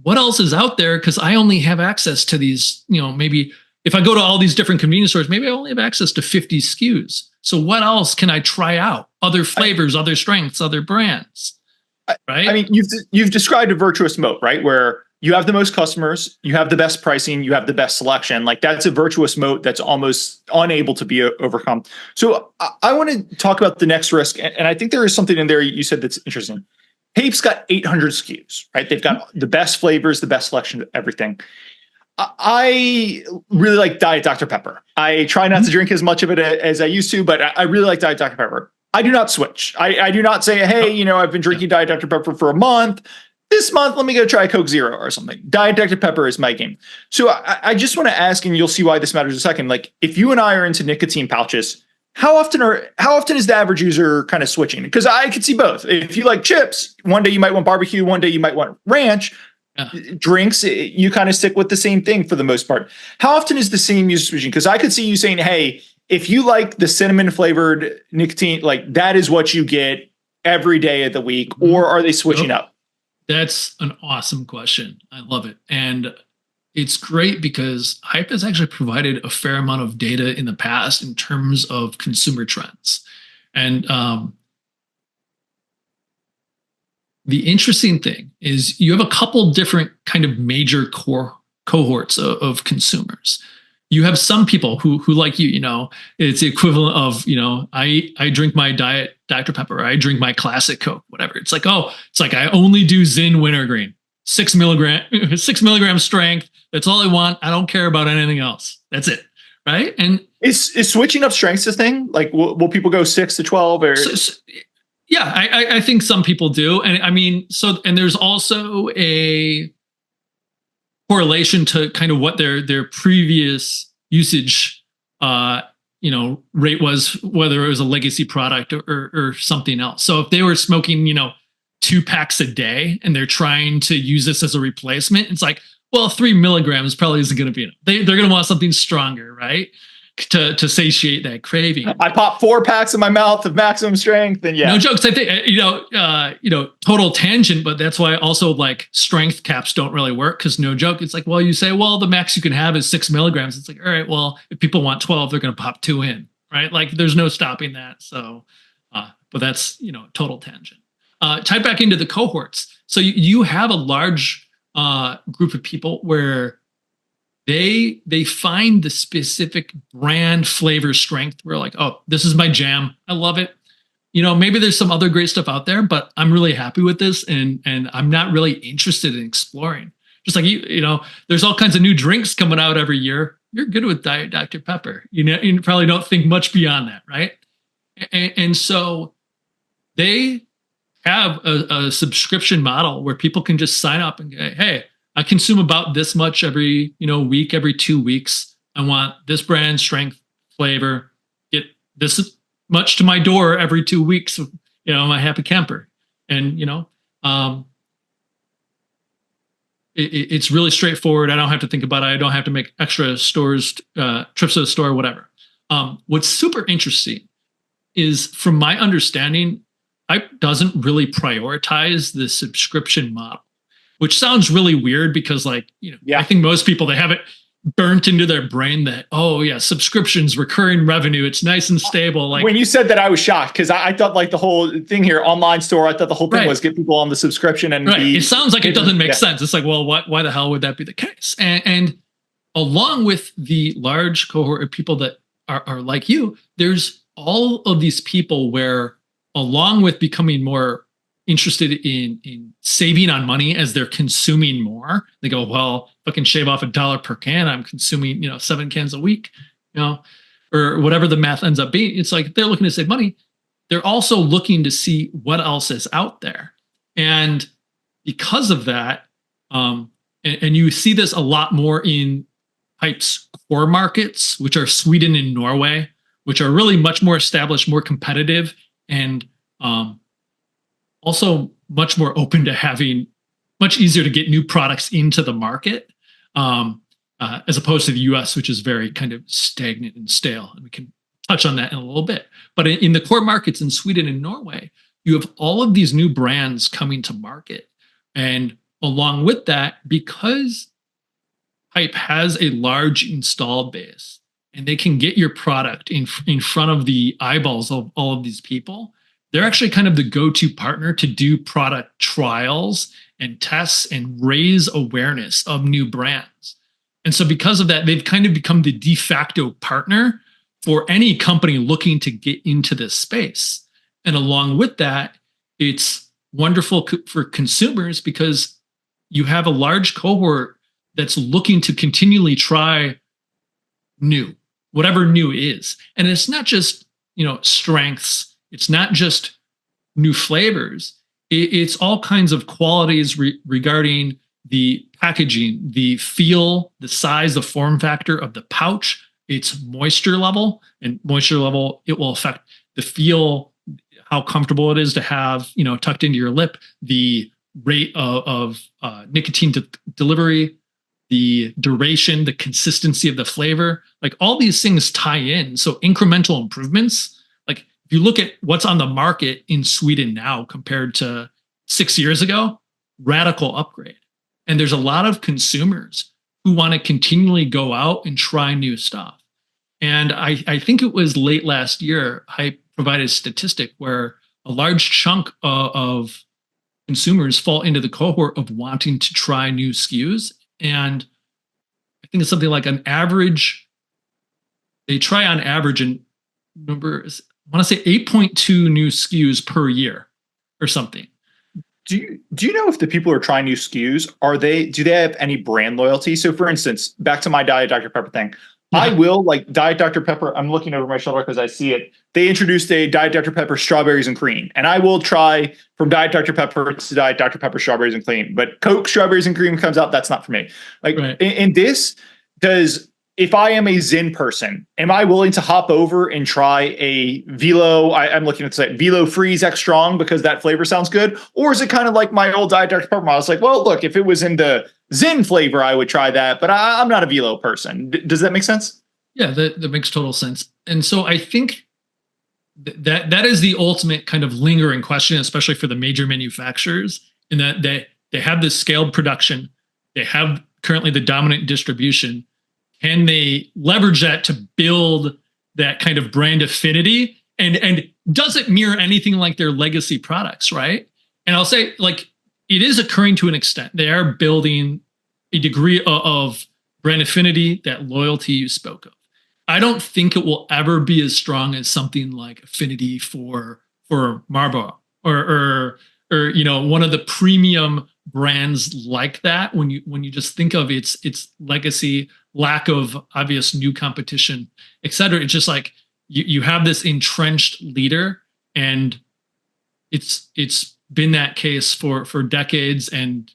what else is out there? Because I only have access to these, maybe if I go to all these different convenience stores, maybe I only have access to 50 SKUs. So what else can I try out? Other flavors, other strengths, other brands, right? I mean, you've described a virtuous moat, right? Where you have the most customers, you have the best pricing, you have the best selection. Like that's a virtuous moat that's almost unable to be overcome. So I want to talk about the next risk. And I think there is something in there you said that's interesting. Haypp's got 800 SKUs, right? They've got the best flavors, the best selection of everything. I really like Diet Dr. Pepper. I try not to drink as much of it as I used to, but I really like Diet Dr. Pepper. I do not switch. I do not say, hey, I've been drinking Diet Dr. Pepper for a month. This month, let me go try Coke Zero or something. Diet Dr. Pepper is my game. So I just want to ask, and you'll see why this matters in a second. Like if you and I are into nicotine pouches, how often is the average user kind of switching? Because I could see both. If you like chips, one day you might want barbecue, one day you might want ranch. Yeah. Drinks, you kind of stick with the same thing for the most part. How often is the same user switching? Because I could see you saying, hey, if you like the cinnamon flavored nicotine, like that is what you get every day of the week, or are they switching up? That's an awesome question. I love it. And it's great because Haypp has actually provided a fair amount of data in the past in terms of consumer trends. And the interesting thing is you have a couple different kind of major core cohorts of consumers. You have some people who like you, it's the equivalent of, I drink my Diet Dr. Pepper, I drink my classic Coke, whatever. It's like I only do Zyn wintergreen, 6 milligram strength. That's all I want. I don't care about anything else. That's it. Right. And is switching up strengths a thing? Like will people go 6 to 12 or? Yeah, I think some people do. And I mean, and there's also a correlation to kind of what their previous usage, rate was, whether it was a legacy product or something else. So if they were smoking, 2 packs a day and they're trying to use this as a replacement, it's like, well, 3 milligrams probably isn't going to be enough. They're going to want something stronger, right? To satiate that craving. I pop 4 packs in my mouth of maximum strength, and yeah, no jokes. I think total tangent, but that's why also like strength caps don't really work because no joke. It's like, well, you say, well, the max you can have is 6 milligrams. It's like, all right, well, if people want 12, they're going to pop 2 in, right? Like, there's no stopping that. So, but that's total tangent. Tied back into the cohorts. So you have a large group of people where they find the specific brand, flavor, strength. We're like, oh, this is my jam. I love it. Maybe there's some other great stuff out there, but I'm really happy with this, and I'm not really interested in exploring. Just like there's all kinds of new drinks coming out every year. You're good with Diet Dr. Pepper. You probably don't think much beyond that, right? And so they have a subscription model where people can just sign up and go, hey, I consume about this much every, week, every 2 weeks. I want this brand, strength, flavor, get this much to my door every 2 weeks, my happy camper. And, it's really straightforward. I don't have to think about it. I don't have to make extra trips to the store, whatever. What's super interesting is, from my understanding, Haypp doesn't really prioritize the subscription model, which sounds really weird because I think most people, they have it burnt into their brain that, oh yeah, subscriptions, recurring revenue, it's nice and stable. Like, when you said that, I was shocked because I thought like the whole thing here, online store, I thought the whole thing was get people on the subscription and it sounds like it doesn't make sense. It's like, well, why the hell would that be the case? And along with the large cohort of people that are like you, there's all of these people where, along with becoming more interested in saving on money as they're consuming more, they go, well, if I can shave off $1 per can, I'm consuming 7 cans a week, or whatever the math ends up being. It's like they're looking to save money. They're also looking to see what else is out there, and because of that, and you see this a lot more in Haypp's core markets, which are Sweden and Norway, which are really much more established, more competitive, and also much more open to having much easier to get new products into the market, as opposed to the US, which is very kind of stagnant and stale. And we can touch on that in a little bit. But in the core markets in Sweden and Norway, you have all of these new brands coming to market. And along with that, because Haypp has a large installed base and they can get your product in front of the eyeballs of all of these people, they're actually kind of the go-to partner to do product trials and tests and raise awareness of new brands. And so because of that, they've kind of become the de facto partner for any company looking to get into this space. And along with that, it's wonderful for consumers because you have a large cohort that's looking to continually try new, whatever new is. And it's not just, strengths. It's not just new flavors. It's all kinds of qualities regarding the packaging, the feel, the size, the form factor of the pouch, its moisture level, and moisture level, it will affect the feel, how comfortable it is to have, tucked into your lip, the rate of nicotine delivery, the duration, the consistency of the flavor, like all these things tie in. So incremental improvements, like if you look at what's on the market in Sweden now compared to 6 years ago, radical upgrade. And there's a lot of consumers who want to continually go out and try new stuff. And I think it was late last year, Haypp provided a statistic where a large chunk of consumers fall into the cohort of wanting to try new SKUs. And I think it's something like an average, they try on average, and numbers, I want to say 8.2 new SKUs per year or something. Do you know if the people who are trying new SKUs, do they have any brand loyalty? So for instance, back to my Diet Dr. Pepper thing, yeah. I will, like Diet Dr. Pepper, I'm looking over my shoulder because I see it. They introduced a Diet Dr. Pepper strawberries and cream, and I will try from Diet Dr. Pepper to Diet Dr. Pepper strawberries and cream, but Coke strawberries and cream comes out, that's not for me. Like right. in this, if I am a Zyn person, am I willing to hop over and try a Velo? I'm looking at the site, Velo Freeze X Strong because that flavor sounds good. Or is it kind of like my old Diet Dr. Pepper? I was like, well, look, if it was in the Zyn flavor, I would try that. But I'm not a Velo person. Does that make sense? Yeah, that makes total sense. And so I think that is the ultimate kind of lingering question, especially for the major manufacturers, in that they have this scaled production. They have currently the dominant distribution. Can they leverage that to build that kind of brand affinity? And does it mirror anything like their legacy products, right? And I'll say, like, it is occurring to an extent. They are building a degree of brand affinity, that loyalty you spoke of. I don't think it will ever be as strong as something like affinity for Marlboro or one of the premium brands like that. When you just think of its legacy, lack of obvious new competition, et cetera, it's just like you have this entrenched leader, and it's been that case for decades and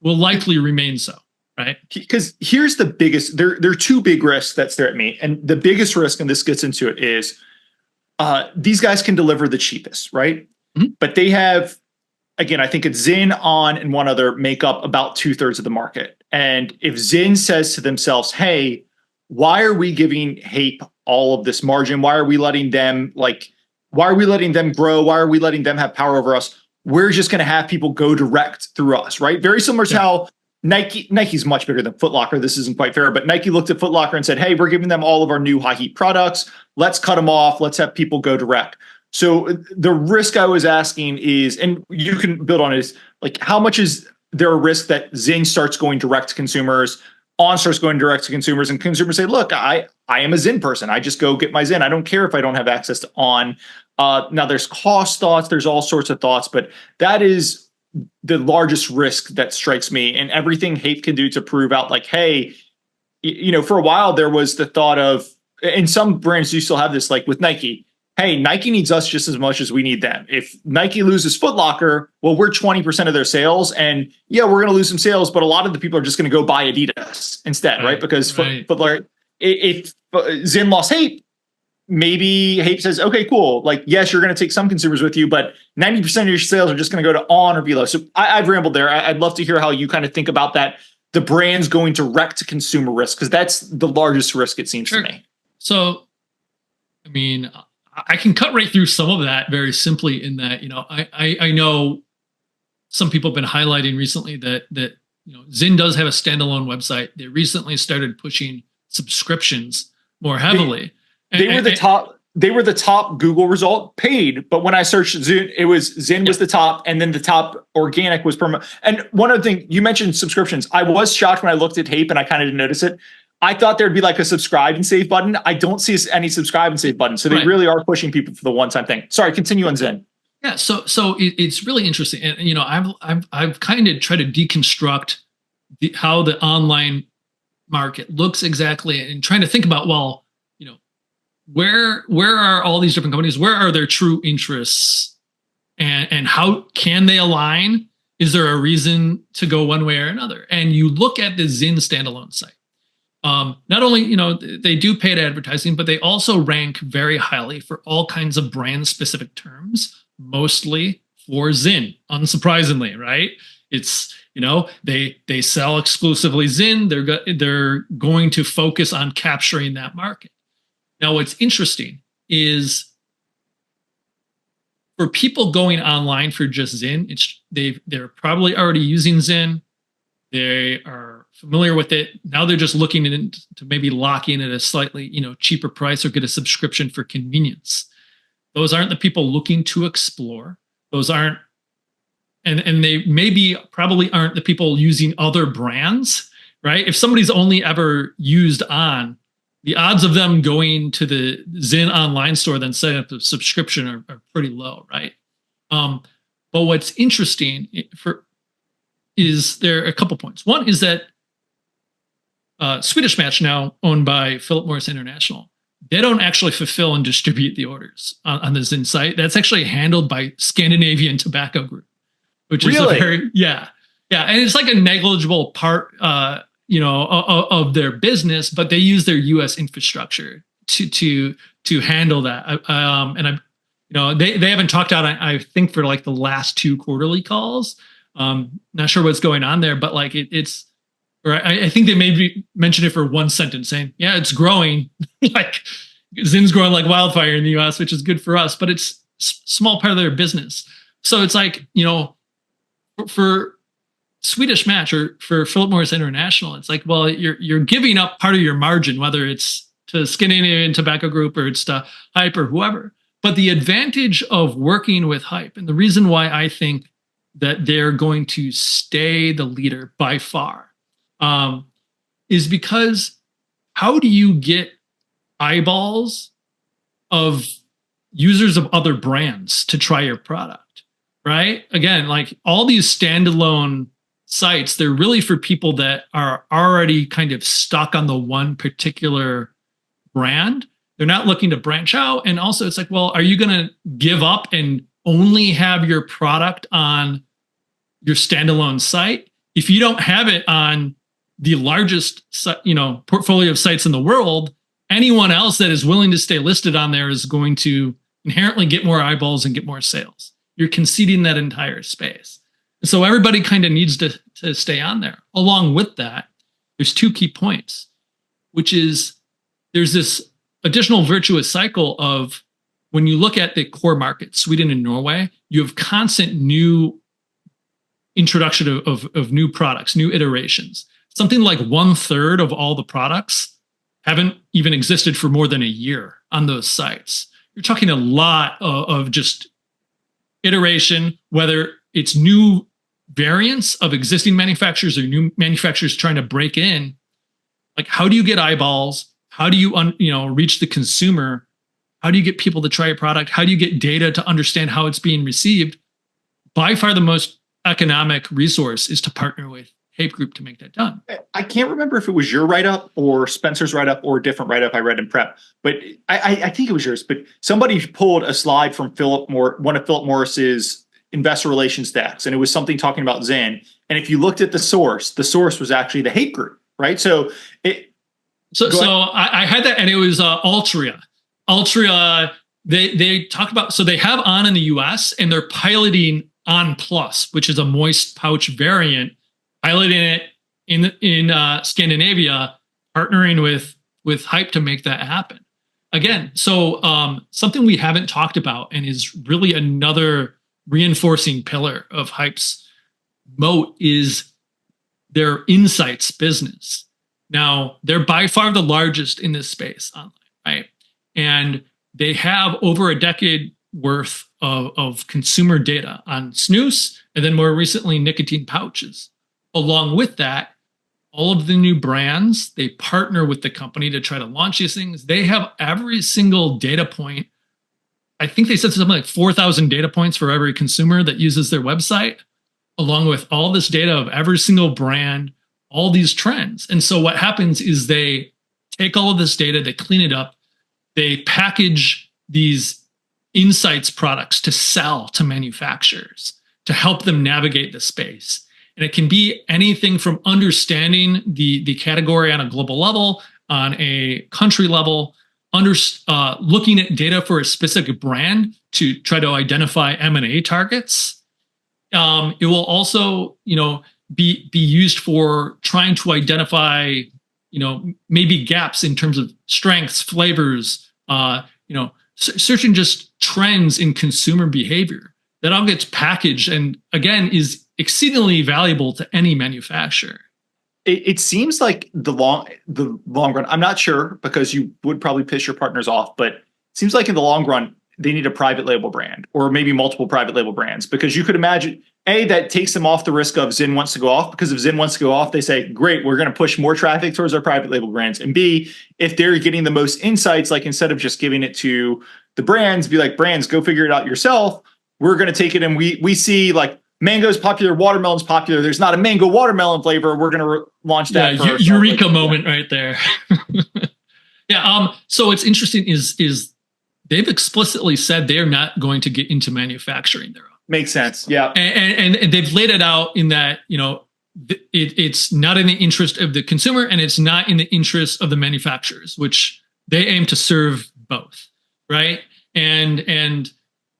will likely remain so. Right. Because here's the biggest, there are two big risks that stare at me. And the biggest risk, and this gets into it, is these guys can deliver the cheapest, right? Mm-hmm. But they have, again, I think it's Zyn, On, and one other make up about 2/3 of the market. And if Zyn says to themselves, hey, why are we giving Haypp all of this margin? Why are we letting them grow? Why are we letting them have power over us? We're just going to have people go direct through us, right? Very similar to how Nike's much bigger than Foot Locker. This isn't quite fair, but Nike looked at Foot Locker and said, hey, we're giving them all of our new high heat products. Let's cut them off. Let's have people go direct. So the risk I was asking is, and you can build on it, is like, how much is there a risk that Zyn starts going direct to consumers, On starts going direct to consumers, and consumers say, look, I am a Zyn person. I just go get my Zyn. I don't care if I don't have access to On. Now there's cost thoughts. There's all sorts of thoughts, but that is the largest risk that strikes me. And everything Haypp can do to prove out, like, hey, for a while there was the thought of, and some brands do still have this, like with Nike, hey, Nike needs us just as much as we need them. If Nike loses Foot Locker, well, we're 20% of their sales, and yeah, we're going to lose some sales, but a lot of the people are just going to go buy Adidas instead, right? Because Foot Locker, if Zyn lost Haypp, maybe Haypp says, okay, cool. Like, yes, you're going to take some consumers with you, but 90% of your sales are just going to go to on or below. So I've rambled there. I'd love to hear how you kind of think about that. The brand's going direct to consumer risk, because that's the largest risk, it seems to me. So, I mean, I can cut right through some of that very simply in that, I know some people have been highlighting recently that Zyn does have a standalone website. They recently started pushing subscriptions more heavily. They were the top Google result paid, but when I searched Zyn, it was Zyn was the top, and then the top organic was perma. And one other thing, you mentioned subscriptions. I was shocked when I looked at Haypp and I kind of didn't notice it. I thought there'd be like a subscribe and save button. I don't see any subscribe and save button. So they really are pushing people for the one-time thing. Sorry, continue on Zyn. Yeah, so it's really interesting, and I've kind of tried to deconstruct how the online market looks exactly, and trying to think about, well, where are all these different companies? Where are their true interests, and how can they align? Is there a reason to go one way or another? And you look at the Zyn standalone site. Not only, they do paid advertising, but they also rank very highly for all kinds of brand specific terms, mostly for Zyn, unsurprisingly, right? It's, they sell exclusively Zyn. They're going to focus on capturing that market. Now, what's interesting is for people going online for just Zyn, they're probably already using Zyn. They are familiar with it. Now they're just looking to maybe lock in at a slightly, cheaper price or get a subscription for convenience. Those aren't the people looking to explore. Those aren't, and they probably aren't the people using other brands, right? If somebody's only ever used on, the odds of them going to the Zyn online store then setting up a subscription are pretty low, right? But what's interesting is there are a couple points. One is that Swedish Match, now owned by Philip Morris International, they don't actually fulfill and distribute the orders on the Zyn site. That's actually handled by Scandinavian Tobacco Group, which is and it's like a negligible part, of their business, but they use their U.S. infrastructure to handle that. They haven't talked out, I think, for like the last 2 quarterly calls. Not sure what's going on there, but like it's. Or I think they maybe mentioned it for one sentence, saying, "Yeah, it's growing, like Zyn's growing like wildfire in the U.S., which is good for us, but it's a small part of their business." So it's like, for Swedish Match or for Philip Morris International, it's like, well, you're giving up part of your margin, whether it's to Scandinavian Tobacco Group or it's to Haypp or whoever. But the advantage of working with Haypp, and the reason why I think that they're going to stay the leader by far, is because how do you get eyeballs of users of other brands to try your product, right? Again, like all these standalone sites, they're really for people that are already kind of stuck on the one particular brand. They're not looking to branch out. And also it's like, well, are you going to give up and only have your product on your standalone site? If you don't have it on the largest, portfolio of sites in the world, anyone else that is willing to stay listed on there is going to inherently get more eyeballs and get more sales. You're conceding that entire space. And so everybody kind of needs to stay on there. Along with that, there's 2 key points, which is there's this additional virtuous cycle of when you look at the core market, Sweden and Norway, you have constant new introduction of new products, new iterations. Something like 1/3 of all the products haven't even existed for more than a year on those sites. You're talking a lot of just iteration, whether it's new variants of existing manufacturers or new manufacturers trying to break in. Like, how do you get eyeballs? How do you reach the consumer? How do you get people to try a product? How do you get data to understand how it's being received? By far the most economic resource is to partner with Haypp Group to make that done. I can't remember if it was your write-up or Spencer's write-up or a different write-up I read in prep, but I think it was yours. But somebody pulled a slide from one of Philip Morris's investor relations decks, and it was something talking about Zyn. And if you looked at the source was actually the Haypp Group, right? So I had that, and it was Altria. Altria, they talk about, so they have On in the US and they're piloting On Plus, which is a moist pouch variant, piloting it in Scandinavia, partnering with Haypp to make that happen. Again, so something we haven't talked about and is really another reinforcing pillar of Haypp's moat is their insights business. Now, they're by far the largest in this space online, right? And they have over a decade worth of consumer data on snus, and then more recently, nicotine pouches. Along with that, all of the new brands, they partner with the company to try to launch these things. They have every single data point. I think they said something like 4,000 data points for every consumer that uses their website, along with all this data of every single brand, all these trends. And so what happens is they take all of this data, they clean it up, they package these insights products to sell to manufacturers to help them navigate the space. And it can be anything from understanding the category on a global level, on a country level, looking at data for a specific brand to try to identify M&A targets. It will also, be used for trying to identify, maybe gaps in terms of strengths, flavors, searching just trends in consumer behavior. That all gets packaged and again is exceedingly valuable to any manufacturer. It seems like the long run, I'm not sure because you would probably piss your partners off, but it seems like in the long run, they need a private label brand or maybe multiple private label brands, because you could imagine, A, that takes them off the risk of Zyn wants to go off, because if Zyn wants to go off, they say, great, we're going to push more traffic towards our private label brands. And B, if they're getting the most insights, like instead of just giving it to the brands, be like, brands, go figure it out yourself. We're going to take it and we see like mango's popular, watermelon's popular. There's not a mango watermelon flavor. We're going to launch that. Yeah, eureka moment right there. Yeah. So what's interesting is they've explicitly said they're not going to get into manufacturing their own. Makes sense. Yeah. And they've laid it out in that, it's not in the interest of the consumer and it's not in the interest of the manufacturers, which they aim to serve both. Right. And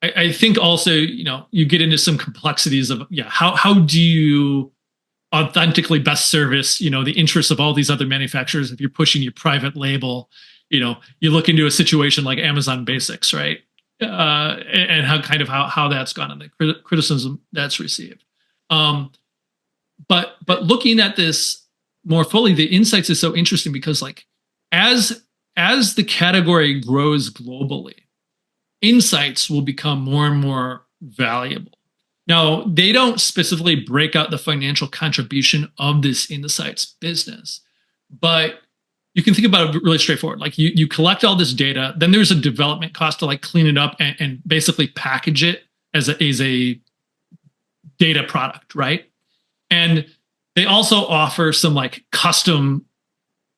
I think also, you get into some complexities of, how do you authentically best service, the interests of all these other manufacturers if you're pushing your private label? You look into a situation like Amazon Basics, right? And how that's gone and the criticism that's received. But looking at this more fully, the insights is so interesting because like as the category grows globally, insights will become more and more valuable. Now, they don't specifically break out the financial contribution of this insights business, but you can think about it really straightforward. Like you collect all this data, then there's a development cost to like clean it up and basically package it as a data product, right? And they also offer some like custom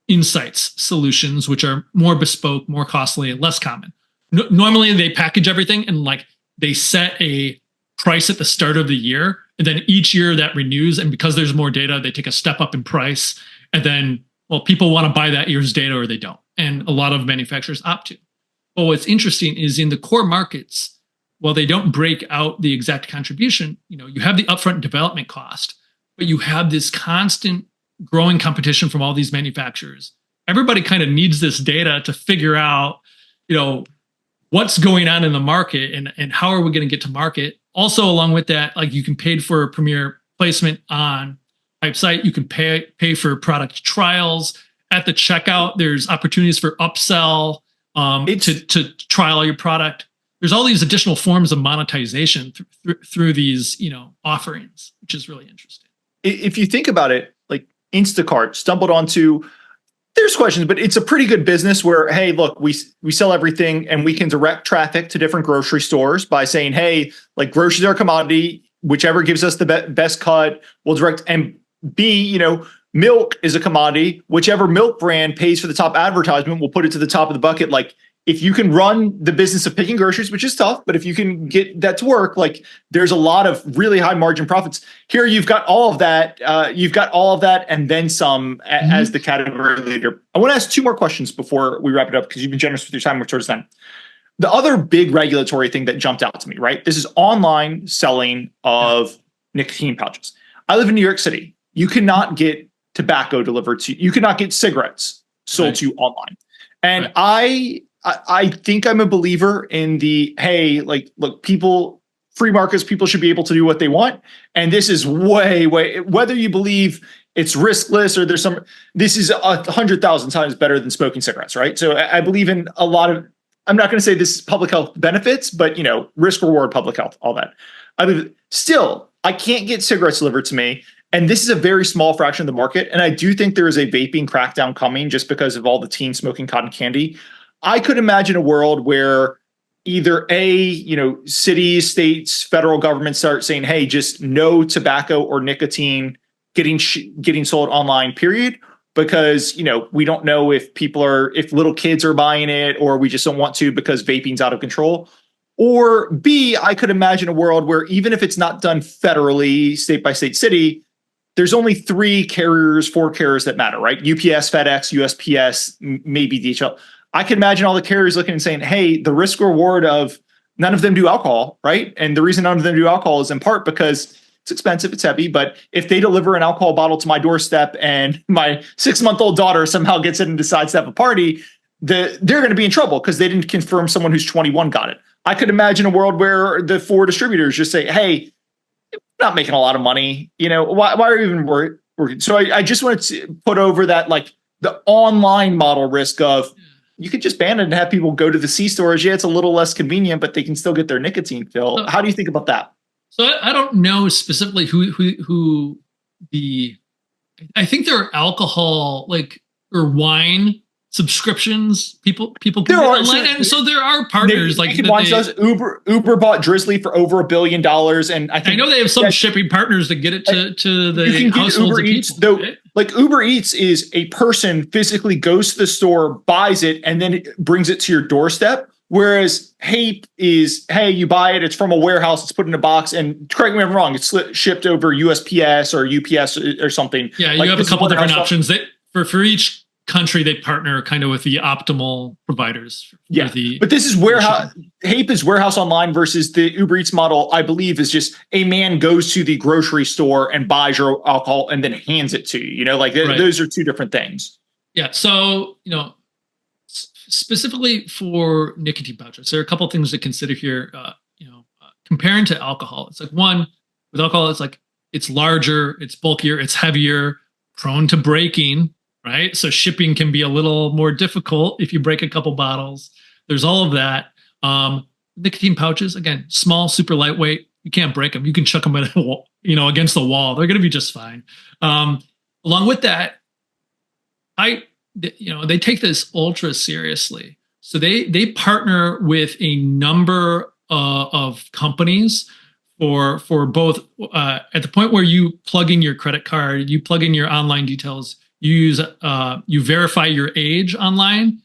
insights solutions, which are more bespoke, more costly, less common. Normally they package everything and like they set a price at the start of the year, and then each year that renews. And because there's more data, they take a step up in price. And then, well, people want to buy that year's data or they don't. And a lot of manufacturers opt to. But what's interesting is in the core markets, while they don't break out the exact contribution, you have the upfront development cost, but you have this constant growing competition from all these manufacturers. Everybody kind of needs this data to figure out, what's going on in the market and how are we going to get to market. Also, along with that, like you can pay for a premier placement on Haypp site. You can pay for product trials at the checkout. There's opportunities for upsell to trial your product. There's all these additional forms of monetization through these offerings, which is really interesting. If you think about it, like Instacart stumbled onto. There's questions, but it's a pretty good business where, hey, look, we sell everything and we can direct traffic to different grocery stores by saying, hey, like groceries are a commodity, whichever gives us the best cut, we'll direct. And B, milk is a commodity, whichever milk brand pays for the top advertisement, we'll put it to the top of the bucket. Like if you can run the business of picking groceries, which is tough, but if you can get that to work, like there's a lot of really high margin profits. Here you've got all of that. And then some as the category leader. I want to ask two more questions before we wrap it up because you've been generous with your time. We're towards the end. The other big regulatory thing that jumped out to me, right? This is online selling of nicotine pouches. I live in New York City. You cannot get tobacco delivered to you. You cannot get cigarettes sold to you online. And I think I'm a believer in the, hey, like, look, free markets, people should be able to do what they want. And this is way, whether you believe it's riskless or this is 100,000 times better than smoking cigarettes, right? So I believe in a lot of, I'm not going to say this is public health benefits, but risk reward, public health, all that. Still, I can't get cigarettes delivered to me. And this is a very small fraction of the market. And I do think there is a vaping crackdown coming just because of all the teens smoking cotton candy. I could imagine a world where either cities, states, federal governments start saying, hey, just no tobacco or nicotine getting sold online, period. Because, we don't know if if little kids are buying it or we just don't want to because vaping's out of control. Or B, I could imagine a world where even if it's not done federally, state by state city, there's only 4 carriers that matter, right? UPS, FedEx, USPS, maybe DHL. I can imagine all the carriers looking and saying, hey, the risk reward of none of them do alcohol, right? And the reason none of them do alcohol is in part because it's expensive, it's heavy, but if they deliver an alcohol bottle to my doorstep and my 6-month-old daughter somehow gets it and decides to have a party, they're going to be in trouble because they didn't confirm someone who's 21 got it. I could imagine a world where the 4 distributors just say, hey, we're not making a lot of money. Why are we even working? So I just wanted to put over that, like the online model risk of, you could just ban it and have people go to the C-stores. Yeah, it's a little less convenient, but they can still get their nicotine fill. How do you think about that? So I don't know specifically who I think there are alcohol or wine subscriptions people can get online. And so there are partners Uber bought Drizzly for over $1 billion. And I know they have some shipping partners that get it to the households of people. Though, like Uber Eats is a person physically goes to the store, buys it, and then it brings it to your doorstep. Whereas Haypp is, hey, you buy it, it's from a warehouse, it's put in a box, and correct me if I'm wrong, it's shipped over USPS or UPS or something. Yeah, you have a couple different options. That for each country, they partner kind of with the optimal providers. But this is warehouse. Haypp is warehouse online versus the Uber Eats model, I believe, is just a man goes to the grocery store and buys your alcohol and then hands it to you. Those are two different things. Yeah. So, specifically for nicotine pouches, there are a couple of things to consider here. Comparing to alcohol, it's like one with alcohol, it's like it's larger, it's bulkier, it's heavier, prone to breaking. Right. So shipping can be a little more difficult if you break a couple bottles. There's all of that. Nicotine pouches, again, small, super lightweight. You can't break them. You can chuck them against the wall. They're going to be just fine. Along with that, they take this ultra seriously. So they partner with a number of companies for both at the point where you plug in your credit card, you plug in your online details, you verify your age online.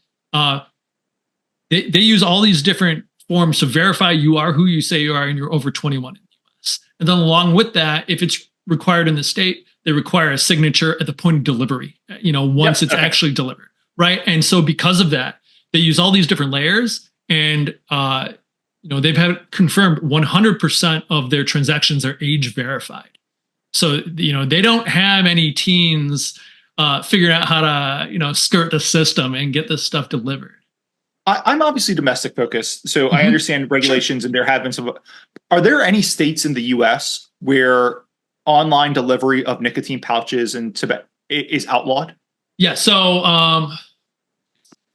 They use all these different forms to verify you are who you say you are and you're over 21 in the US. And then along with that, if it's required in the state, they require a signature at the point of delivery, once it's actually delivered. Right. And so because of that, they use all these different layers and, they've had confirmed 100% of their transactions are age verified. So, they don't have any teens figuring out how to, skirt the system and get this stuff delivered. I'm obviously domestic focused, so I understand regulations and there have been some. Are there any states in the U.S. where online delivery of nicotine pouches and tobacco is outlawed? Yeah. So,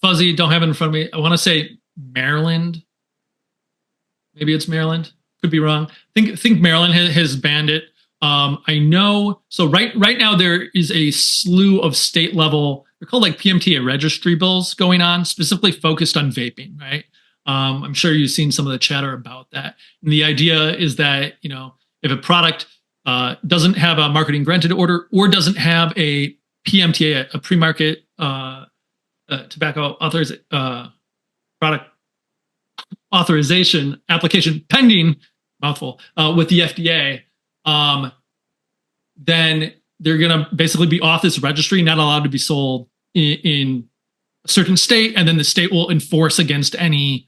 fuzzy, don't have it in front of me. I want to say Maryland. Maybe it's Maryland. Could be wrong. Think Maryland has banned it. I know. So right now there is a slew of state level. They're called like PMTA registry bills going on, specifically focused on vaping. Right. I'm sure you've seen some of the chatter about that. And the idea is that if a product doesn't have a marketing granted order or doesn't have a PMTA, a pre-market tobacco authorization. product authorization application pending, mouthful, with the FDA, then they're going to basically be off this registry, not allowed to be sold in a certain state, and then the state will enforce against any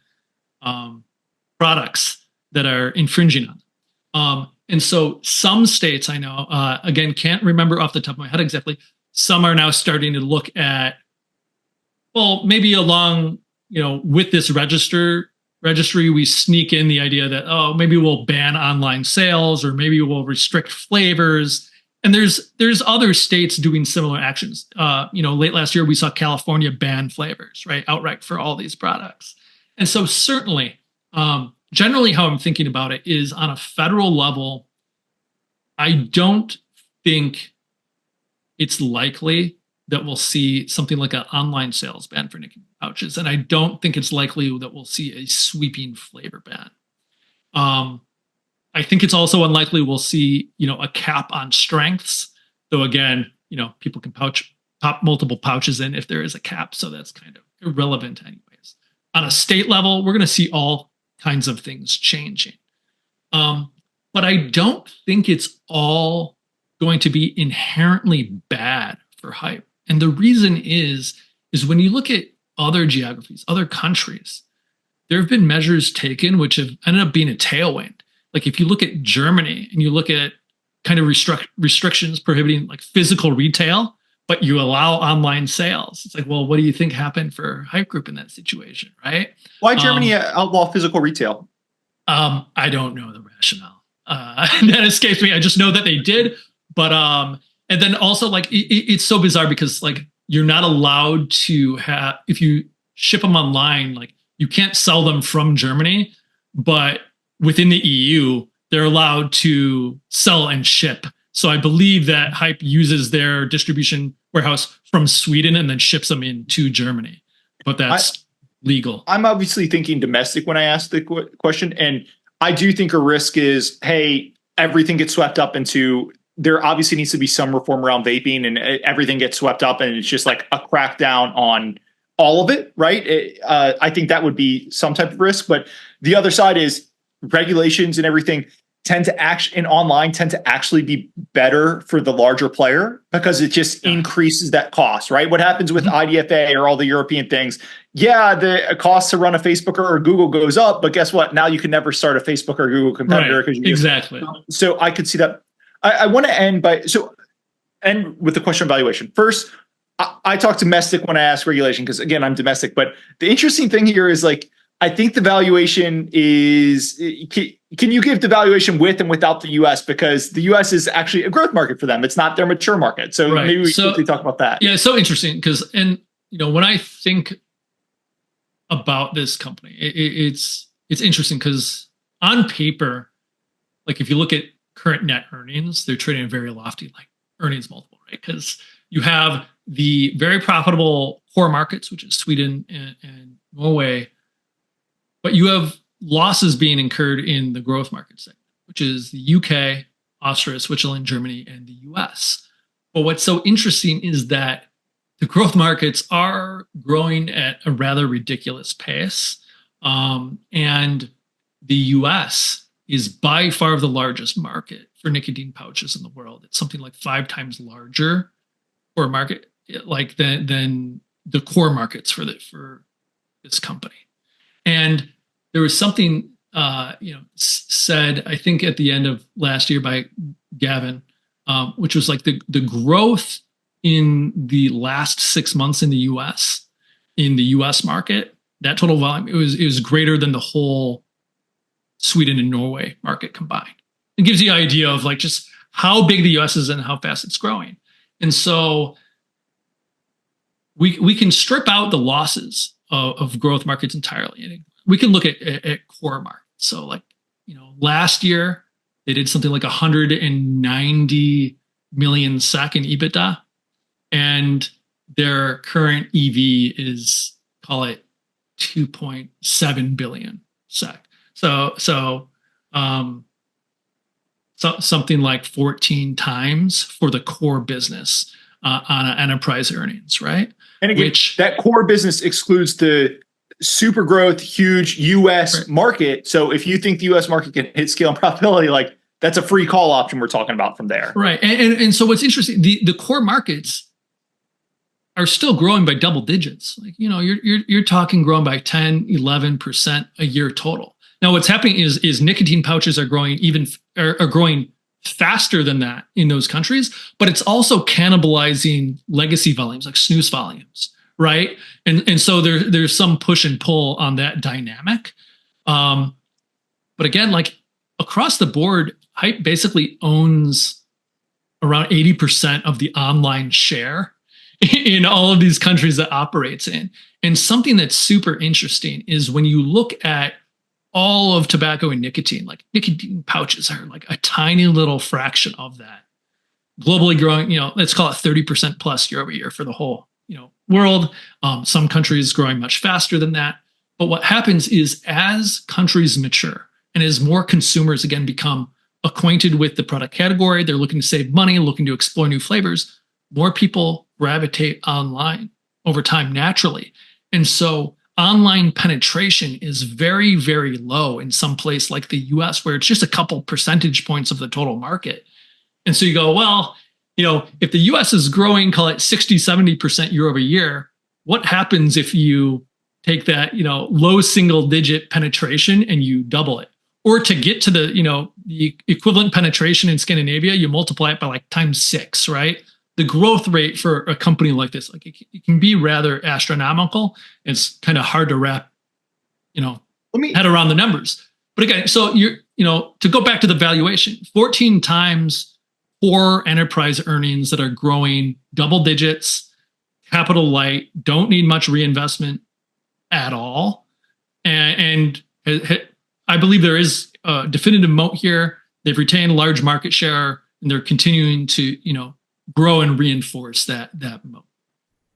products that are infringing on them. And so some states, I know, again, can't remember off the top of my head exactly, some are now starting to look at, well, maybe along, with this registry, we sneak in the idea that, oh, maybe we'll ban online sales, or maybe we'll restrict flavors. And there's other states doing similar actions. Late last year, we saw California ban flavors, right, outright for all these products. And so certainly, generally how I'm thinking about it is on a federal level, I don't think it's likely that we'll see something like an online sales ban for nicotine pouches. And I don't think it's likely that we'll see a sweeping flavor ban. I think it's also unlikely we'll see, a cap on strengths. Though again, people can pop multiple pouches in if there is a cap. So that's kind of irrelevant anyways. On a state level, we're going to see all kinds of things changing. But I don't think it's all going to be inherently bad for Haypp. And the reason is when you look at other geographies, other countries, there have been measures taken which have ended up being a tailwind. Like if you look at Germany and you look at kind of restrictions prohibiting like physical retail, but you allow online sales. It's like, well, what do you think happened for Haypp Group in that situation, right? Why Germany outlaw physical retail? I don't know the rationale. That escapes me. I just know that they did. But and then also like it's so bizarre because like you're not allowed to have, if you ship them online, like you can't sell them from Germany, but within the EU, they're allowed to sell and ship. So I believe that Haypp uses their distribution warehouse from Sweden and then ships them into Germany. But that's legal. I'm obviously thinking domestic when I ask the question. And I do think a risk is, hey, everything gets swept up into, there obviously needs to be some reform around vaping and everything gets swept up and it's just like a crackdown on all of it, right? I think that would be some type of risk. But the other side is regulations and everything tend to actually be better for the larger player because it just increases that cost, right? What happens with IDFA or all the European things? Yeah, the cost to run a Facebook or Google goes up, but guess what? Now you can never start a Facebook or Google competitor. Right. Exactly. So I could see that. I want to end with the question of valuation. First, I talk domestic when I ask regulation because again, I'm domestic. But the interesting thing here is like, I think the valuation is, can you give the valuation with and without the US? Because the US is actually a growth market for them. It's not their mature market. So maybe we quickly talk about that. Yeah, it's so interesting because, when I think about this company, it's interesting because on paper, like if you look at current net earnings, they're trading a very lofty like earnings multiple, right? Because you have the very profitable core markets, which is Sweden and Norway, but you have losses being incurred in the growth market segment, which is the UK, Austria, Switzerland, Germany, and the US. But what's so interesting is that the growth markets are growing at a rather ridiculous pace. And the US is by far the largest market for nicotine pouches in the world. It's something like 5 times larger for a market like than the core markets for this company. And there was something said, I think at the end of last year by Gavin, which was like the growth in the last 6 months in the US market, that total volume, it was greater than the whole Sweden and Norway market combined. It gives you an idea of like just how big the US is and how fast it's growing. And so we can strip out the losses of growth markets entirely. And we can look at core markets. So like, last year they did something like 190 million SEK in EBITDA, and their current EV is, call it 2.7 billion SEK. So something like 14 times for the core business on an enterprise earnings, right? And again, that core business excludes the super growth, huge US market. So if you think the US market can hit scale and profitability, like that's a free call option we're talking about from there. Right. And so what's interesting, the core markets are still growing by double digits. Like, you're talking growing by 10, 11% a year total. Now what's happening is nicotine pouches are growing are growing faster than that in those countries, but it's also cannibalizing legacy volumes like snus volumes, right? And so there's some push and pull on that dynamic. But again, like across the board, Haypp basically owns around 80% of the online share in all of these countries that operates in. And something that's super interesting is when you look at all of tobacco and nicotine, like nicotine pouches are like a tiny little fraction of that. Globally growing, let's call it 30% plus year over year for the whole, world. Some countries growing much faster than that. But what happens is as countries mature and as more consumers again become acquainted with the product category, they're looking to save money, looking to explore new flavors, more people gravitate online over time naturally. And so online penetration is very, very low in some place like the US, where it's just a couple percentage points of the total market. And so you go, well, if the US is growing, call it 60, 70% year over year, what happens if you take that, low single digit penetration and you double it? Or to get to the equivalent penetration in Scandinavia, you multiply it by like times 6, right? The growth rate for a company like this, like it can be rather astronomical. It's kind of hard to wrap, head around the numbers. But again, so to go back to the valuation, 14 times core enterprise earnings that are growing double digits, capital light, don't need much reinvestment at all. And I believe there is a definitive moat here. They've retained large market share and they're continuing to, grow and reinforce that moat.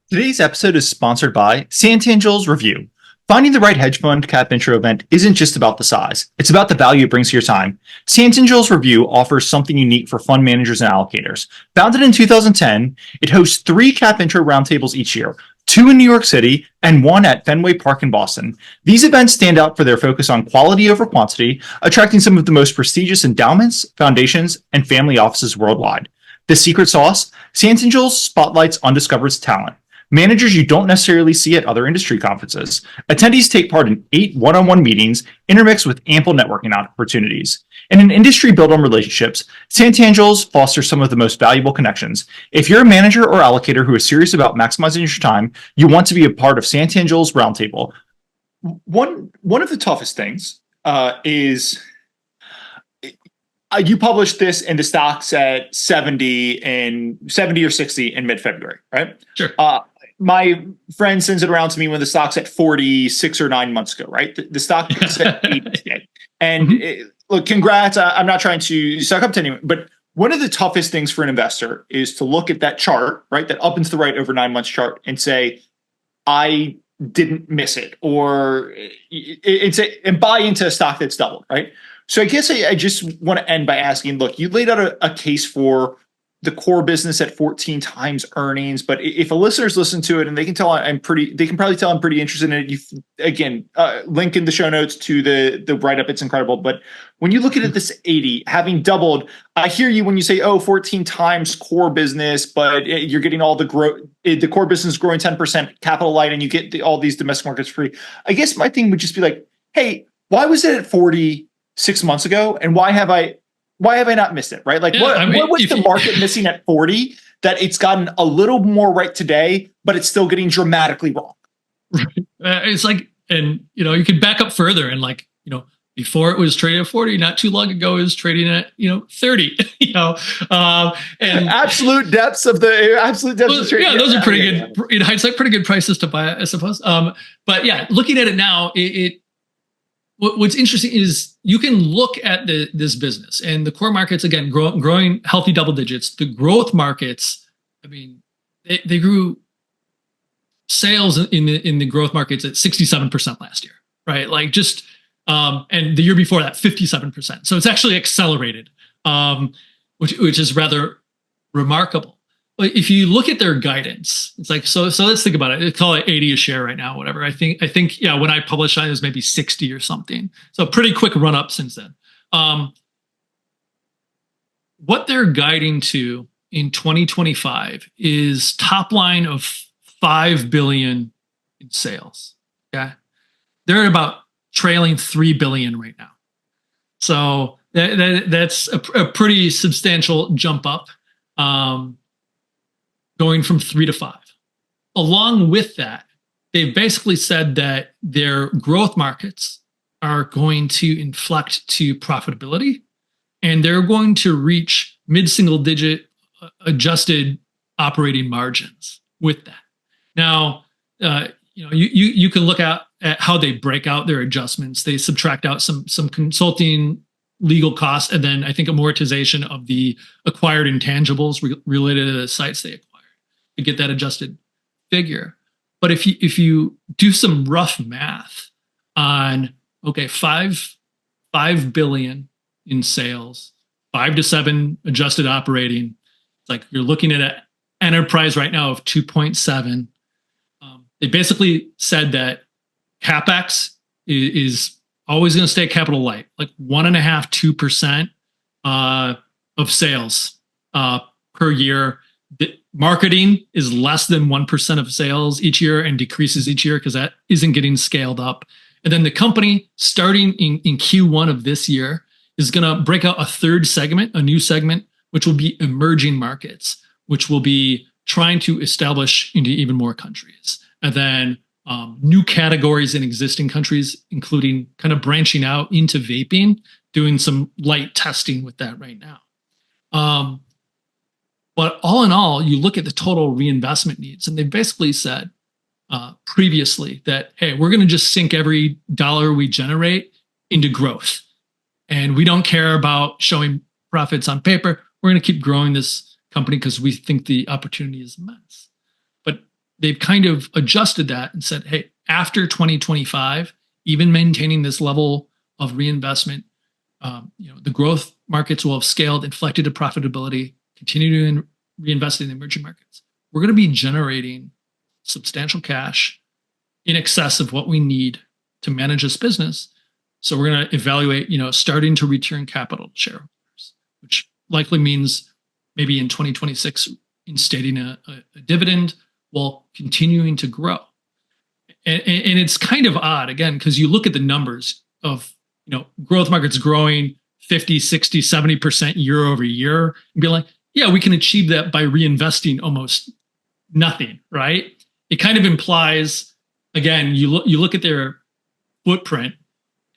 Today's episode is sponsored by Santangel's Review. Finding the right hedge fund cap intro event isn't just about the size. It's about the value it brings to your time. Santangel's Review offers something unique for fund managers and allocators. Founded in 2010, it hosts 3 cap intro roundtables each year, 2 in New York City and 1 at Fenway Park in Boston. These events stand out for their focus on quality over quantity, attracting some of the most prestigious endowments, foundations, and family offices worldwide. The secret sauce? Santangel's spotlights undiscovered talent. Managers you don't necessarily see at other industry conferences. Attendees take part in 8 one-on-one meetings, intermixed with ample networking opportunities. In an industry built on relationships, Santangel's fosters some of the most valuable connections. If you're a manager or allocator who is serious about maximizing your time, you want to be a part of Santangel's Roundtable. One of the toughest things is you published this in the stocks at 70 or 60 in mid-February, right? Sure. My friend sends it around to me when the stock's at 40 6 or 9 months ago, right? The stock is at 80 today. And look, congrats. I'm not trying to suck up to anyone, but one of the toughest things for an investor is to look at that chart, right? That up and to the right over 9 months chart and say, I didn't miss it, or and buy into a stock that's doubled, right? So I guess I just want to end by asking, look, you laid out a case for the core business at 14 times earnings, but if a listener's listen to it and they can probably tell I'm pretty interested in it. Link in the show notes to the write-up. It's incredible. But when you look at it, this 80, having doubled, I hear you when you say, 14 times core business, but you're getting all the growth, the core business growing 10% capital light, and you get all these domestic markets free. I guess my thing would just be like, hey, why was it at 40 6 months ago, and why have I not missed it, right? Like, what was the market missing at 40 that it's gotten a little more right today, but it's still getting dramatically wrong? It's like, and you could back up further and before it was trading at 40, not too long ago, it was trading at 30. And absolute depths of trading. Yeah, those are pretty good in hindsight, pretty good prices to buy, I suppose. But yeah, looking at it now, what's interesting is you can look at this business and the core markets, again, growing healthy double digits. The growth markets, I mean, they grew sales in the growth markets at 67% last year, right? Like just, and the year before that, 57%. So it's actually accelerated, which is rather remarkable. if you look at their guidance, it's like, so let's think about it. They call it 80 a share right now, whatever. I think, yeah, when I published it was maybe 60 or something. So pretty quick run up since then. What they're guiding to in 2025 is top line of 5 billion in sales. Okay. They're at about trailing 3 billion right now. So that's a pretty substantial jump up, going from 3 to 5. Along with that, they've basically said that their growth markets are going to inflect to profitability, and they're going to reach mid-single digit adjusted operating margins with that. Now, you can look at how they break out their adjustments. They subtract out some consulting, legal costs, and then I think amortization of the acquired intangibles related to the sites they acquired to get that adjusted figure. But if you do some rough math on, okay, 5 billion in sales, 5 to 7 adjusted operating, it's like you're looking at an enterprise right now of 2.7. They basically said that capex is always going to stay capital light, like 1.5%, 2% of sales per year. The marketing is less than 1% of sales each year and decreases each year because that isn't getting scaled up. And then the company, starting in Q1 of this year, is going to break out a new segment, which will be emerging markets, which will be trying to establish into even more countries. And then new categories in existing countries, including kind of branching out into vaping, doing some light testing with that right now. But all in all, you look at the total reinvestment needs, and they've basically said previously that, hey, we're going to just sink every dollar we generate into growth. And we don't care about showing profits on paper. We're going to keep growing this company because we think the opportunity is immense. But they've kind of adjusted that and said, hey, after 2025, even maintaining this level of reinvestment, the growth markets will have scaled, inflected to profitability, continue to reinvest in the emerging markets. We're going to be generating substantial cash in excess of what we need to manage this business. So we're going to evaluate, starting to return capital to shareholders, which likely means maybe in 2026, instating a dividend while continuing to grow. And it's kind of odd, again, because you look at the numbers of, growth markets growing 50, 60, 70% year over year and be like, yeah, we can achieve that by reinvesting almost nothing, right? It kind of implies, again, you look at their footprint,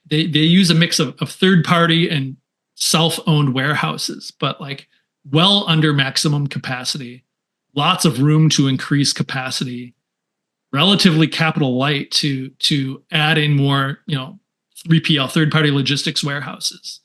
they use a mix of third-party and self-owned warehouses, but like well under maximum capacity, lots of room to increase capacity, relatively capital light to add in more, 3PL, third-party logistics warehouses.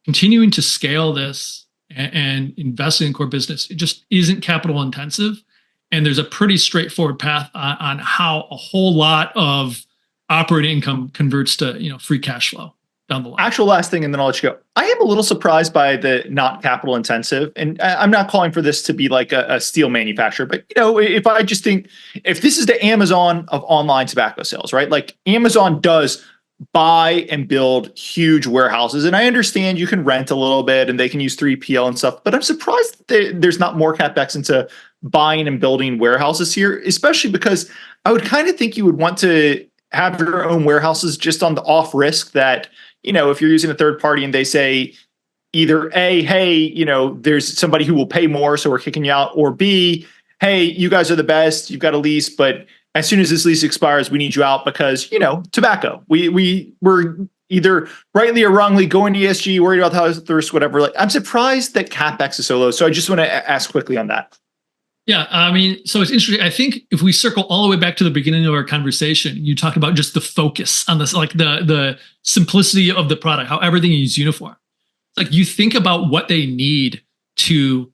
Continuing to scale this and invest in core business, it just isn't capital intensive. And there's a pretty straightforward path on how a whole lot of operating income converts to, free cash flow down the line. Actual last thing, and then I'll let you go. I am a little surprised by the not capital intensive. And I'm not calling for this to be like a steel manufacturer, but if I just think, if this is the Amazon of online tobacco sales, right? Like Amazon does buy and build huge warehouses. And I understand you can rent a little bit and they can use 3PL and stuff, but I'm surprised that there's not more capex into buying and building warehouses here, especially because I would kind of think you would want to have your own warehouses just on the off risk that, if you're using a third party and they say either A, hey, there's somebody who will pay more, so we're kicking you out, or B, hey, you guys are the best, you've got a lease, but as soon as this lease expires, we need you out because, tobacco. We're either rightly or wrongly going to ESG, worried about the health risk, whatever. Like, I'm surprised that capex is so low. So I just want to ask quickly on that. Yeah, so it's interesting. I think if we circle all the way back to the beginning of our conversation, you talk about just the focus on this, like the simplicity of the product, how everything is uniform. It's like you think about what they need to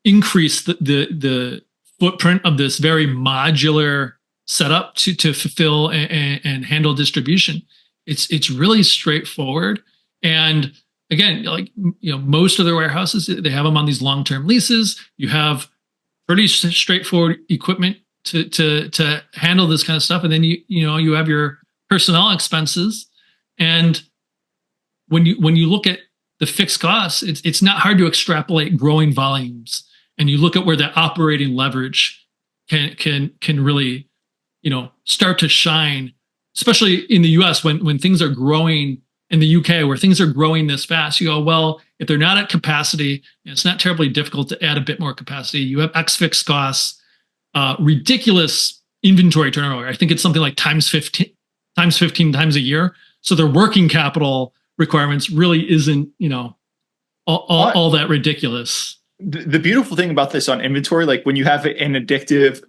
increase the footprint of this very modular setup to fulfill and handle distribution. It's really straightforward. And again, like, most of their warehouses, they have them on these long-term leases. You have pretty straightforward equipment to handle this kind of stuff. And then you have your personnel expenses. And when you look at the fixed costs, it's not hard to extrapolate growing volumes. And you look at where the operating leverage can really, start to shine, especially in the US when things are growing. In the UK, where things are growing this fast, you go, well, if they're not at capacity, it's not terribly difficult to add a bit more capacity. You have X fixed costs, ridiculous inventory turnover. I think it's something like times 15 times a year. So their working capital requirements really isn't, all that ridiculous. The beautiful thing about this on inventory, like when you have an addictive,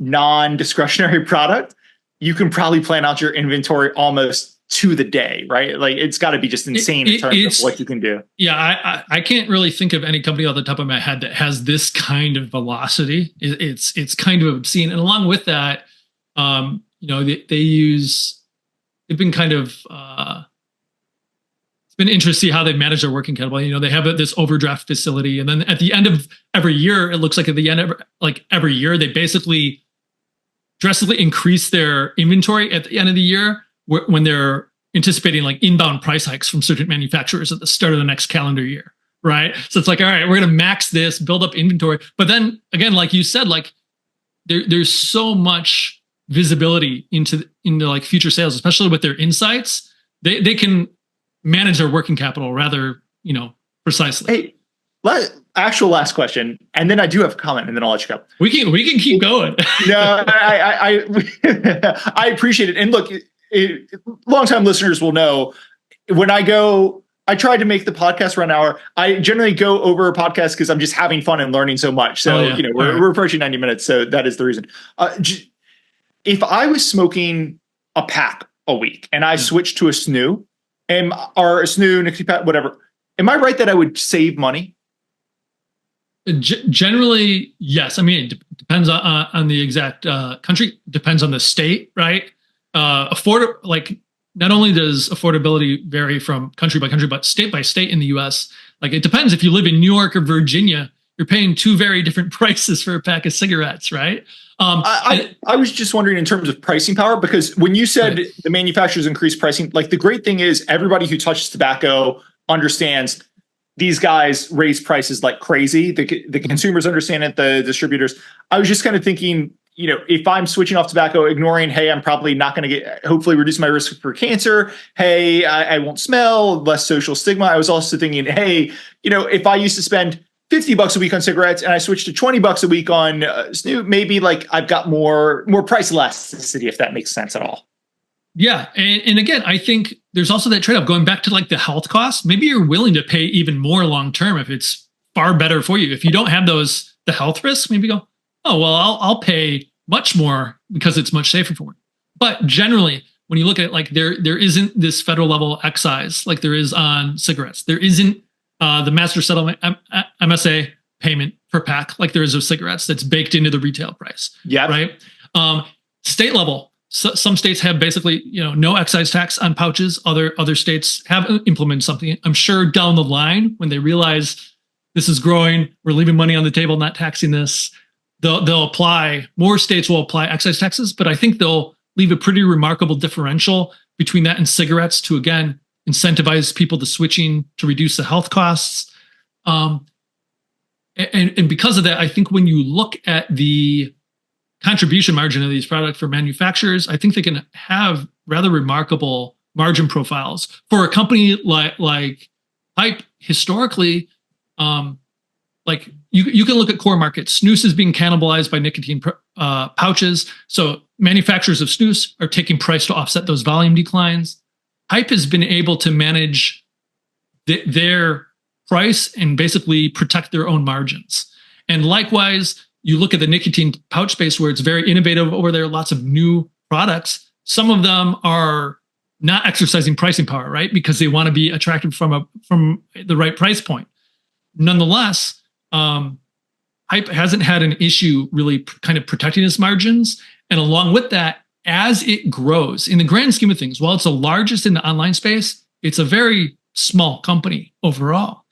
non-discretionary product, you can probably plan out your inventory almost to the day, right? Like it's got to be just insane in terms of what you can do. Yeah, I can't really think of any company off the top of my head that has this kind of velocity. It's kind of obscene. And along with that, they've been kind of, it's been interesting to see how they manage their working capital. They have this overdraft facility, and then at the end of every year, it looks like at the end of every year, they basically drastically increase their inventory at the end of the year when they're anticipating like inbound price hikes from certain manufacturers at the start of the next calendar year, right? So it's like, all right, we're going to max this, build up inventory. But then again, like you said, like there's so much visibility into like future sales, especially with their insights. They can manage their working capital rather, precisely. Hey, actual last question, and then I do have a comment, and then I'll let you go. We can keep going. No, I appreciate it. And look, longtime listeners will know when I try to make the podcast for an hour. I generally go over a podcast because I'm just having fun and learning so much. So we're approaching 90 minutes, so that is the reason. If I was smoking a pack a week and I switched to a Snus, or a Snus, Nicotine, whatever, am I right that I would save money? Generally, yes. I mean, it depends on the exact country. Depends on the state, right? Not only does affordability vary from country by country, but state by state in the U.S. Like it depends. If you live in New York or Virginia, you're paying two very different prices for a pack of cigarettes, right? I was just wondering in terms of pricing power, because when you said the manufacturers increase pricing, like the great thing is everybody who touches tobacco understands these guys raise prices like crazy. The consumers understand it, the distributors. I was just kind of thinking, if I'm switching off tobacco, ignoring, hey, I'm probably not going to hopefully reduce my risk for cancer. Hey, I won't smell, less social stigma. I was also thinking, hey, if I used to spend $50 a week on cigarettes and I switched to $20 a week on Snus, maybe like I've got more price elasticity, if that makes sense at all. Yeah. And again, I think there's also that trade-off going back to like the health costs. Maybe you're willing to pay even more long-term if it's far better for you. If you don't have the health risks, maybe go, oh, well, I'll pay much more because it's much safer for me. But generally, when you look at it, like there isn't this federal level excise like there is on cigarettes. There isn't the master settlement MSA payment per pack like there is of cigarettes that's baked into the retail price. Yeah. Right. State level. So some states have basically, no excise tax on pouches. Other states have implemented something. I'm sure down the line when they realize this is growing, we're leaving money on the table, not taxing this, they'll apply. More states will apply excise taxes, but I think they'll leave a pretty remarkable differential between that and cigarettes to again incentivize people to switching to reduce the health costs. And because of that, I think when you look at the contribution margin of these products for manufacturers, I think they can have rather remarkable margin profiles for a company like Haypp. Historically, like you can look at core markets. Snus is being cannibalized by nicotine pouches, so manufacturers of snus are taking price to offset those volume declines. Haypp has been able to manage their price and basically protect their own margins. And likewise, you look at the nicotine pouch space where it's very innovative over there, lots of new products. Some of them are not exercising pricing power, right? Because they want to be attractive from the right price point. Nonetheless, Haypp hasn't had an issue really kind of protecting its margins. And along with that, as it grows, in the grand scheme of things, while it's the largest in the online space, it's a very small company overall.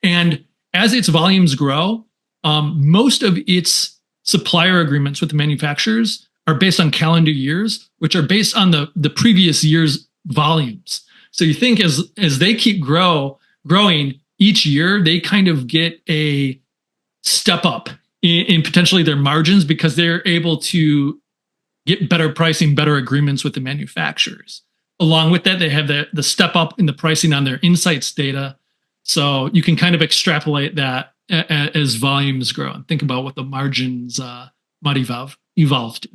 And as its volumes grow, most of its supplier agreements with the manufacturers are based on calendar years, which are based on the previous year's volumes. So you think as they keep growing each year, they kind of get a step up in potentially their margins because they're able to get better pricing, better agreements with the manufacturers. Along with that, they have the step up in the pricing on their insights data. So you can kind of extrapolate that as volumes grow and think about what the margins might evolve to.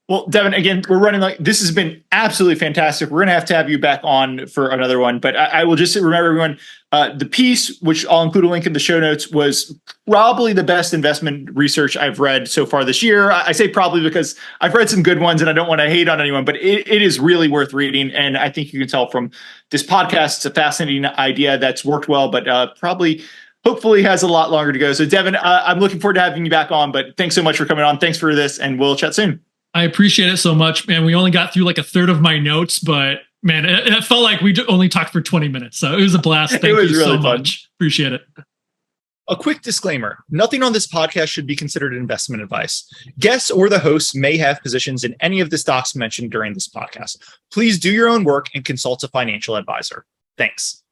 Well, Devin, again, we're running like this has been absolutely fantastic. We're going to have you back on for another one, but I will just remember everyone, the piece, which I'll include a link in the show notes, was probably the best investment research I've read so far this year. I say probably because I've read some good ones and I don't want to hate on anyone, but it is really worth reading. And I think you can tell from this podcast, it's a fascinating idea that's worked well, but hopefully has a lot longer to go. So Devin, I'm looking forward to having you back on, but thanks so much for coming on. Thanks for this, and we'll chat soon. I appreciate it so much, man. We only got through like a third of my notes, but man, it felt like we only talked for 20 minutes. So it was a blast. Thank you so much. Appreciate it. A quick disclaimer. Nothing on this podcast should be considered investment advice. Guests or the hosts may have positions in any of the stocks mentioned during this podcast. Please do your own work and consult a financial advisor. Thanks.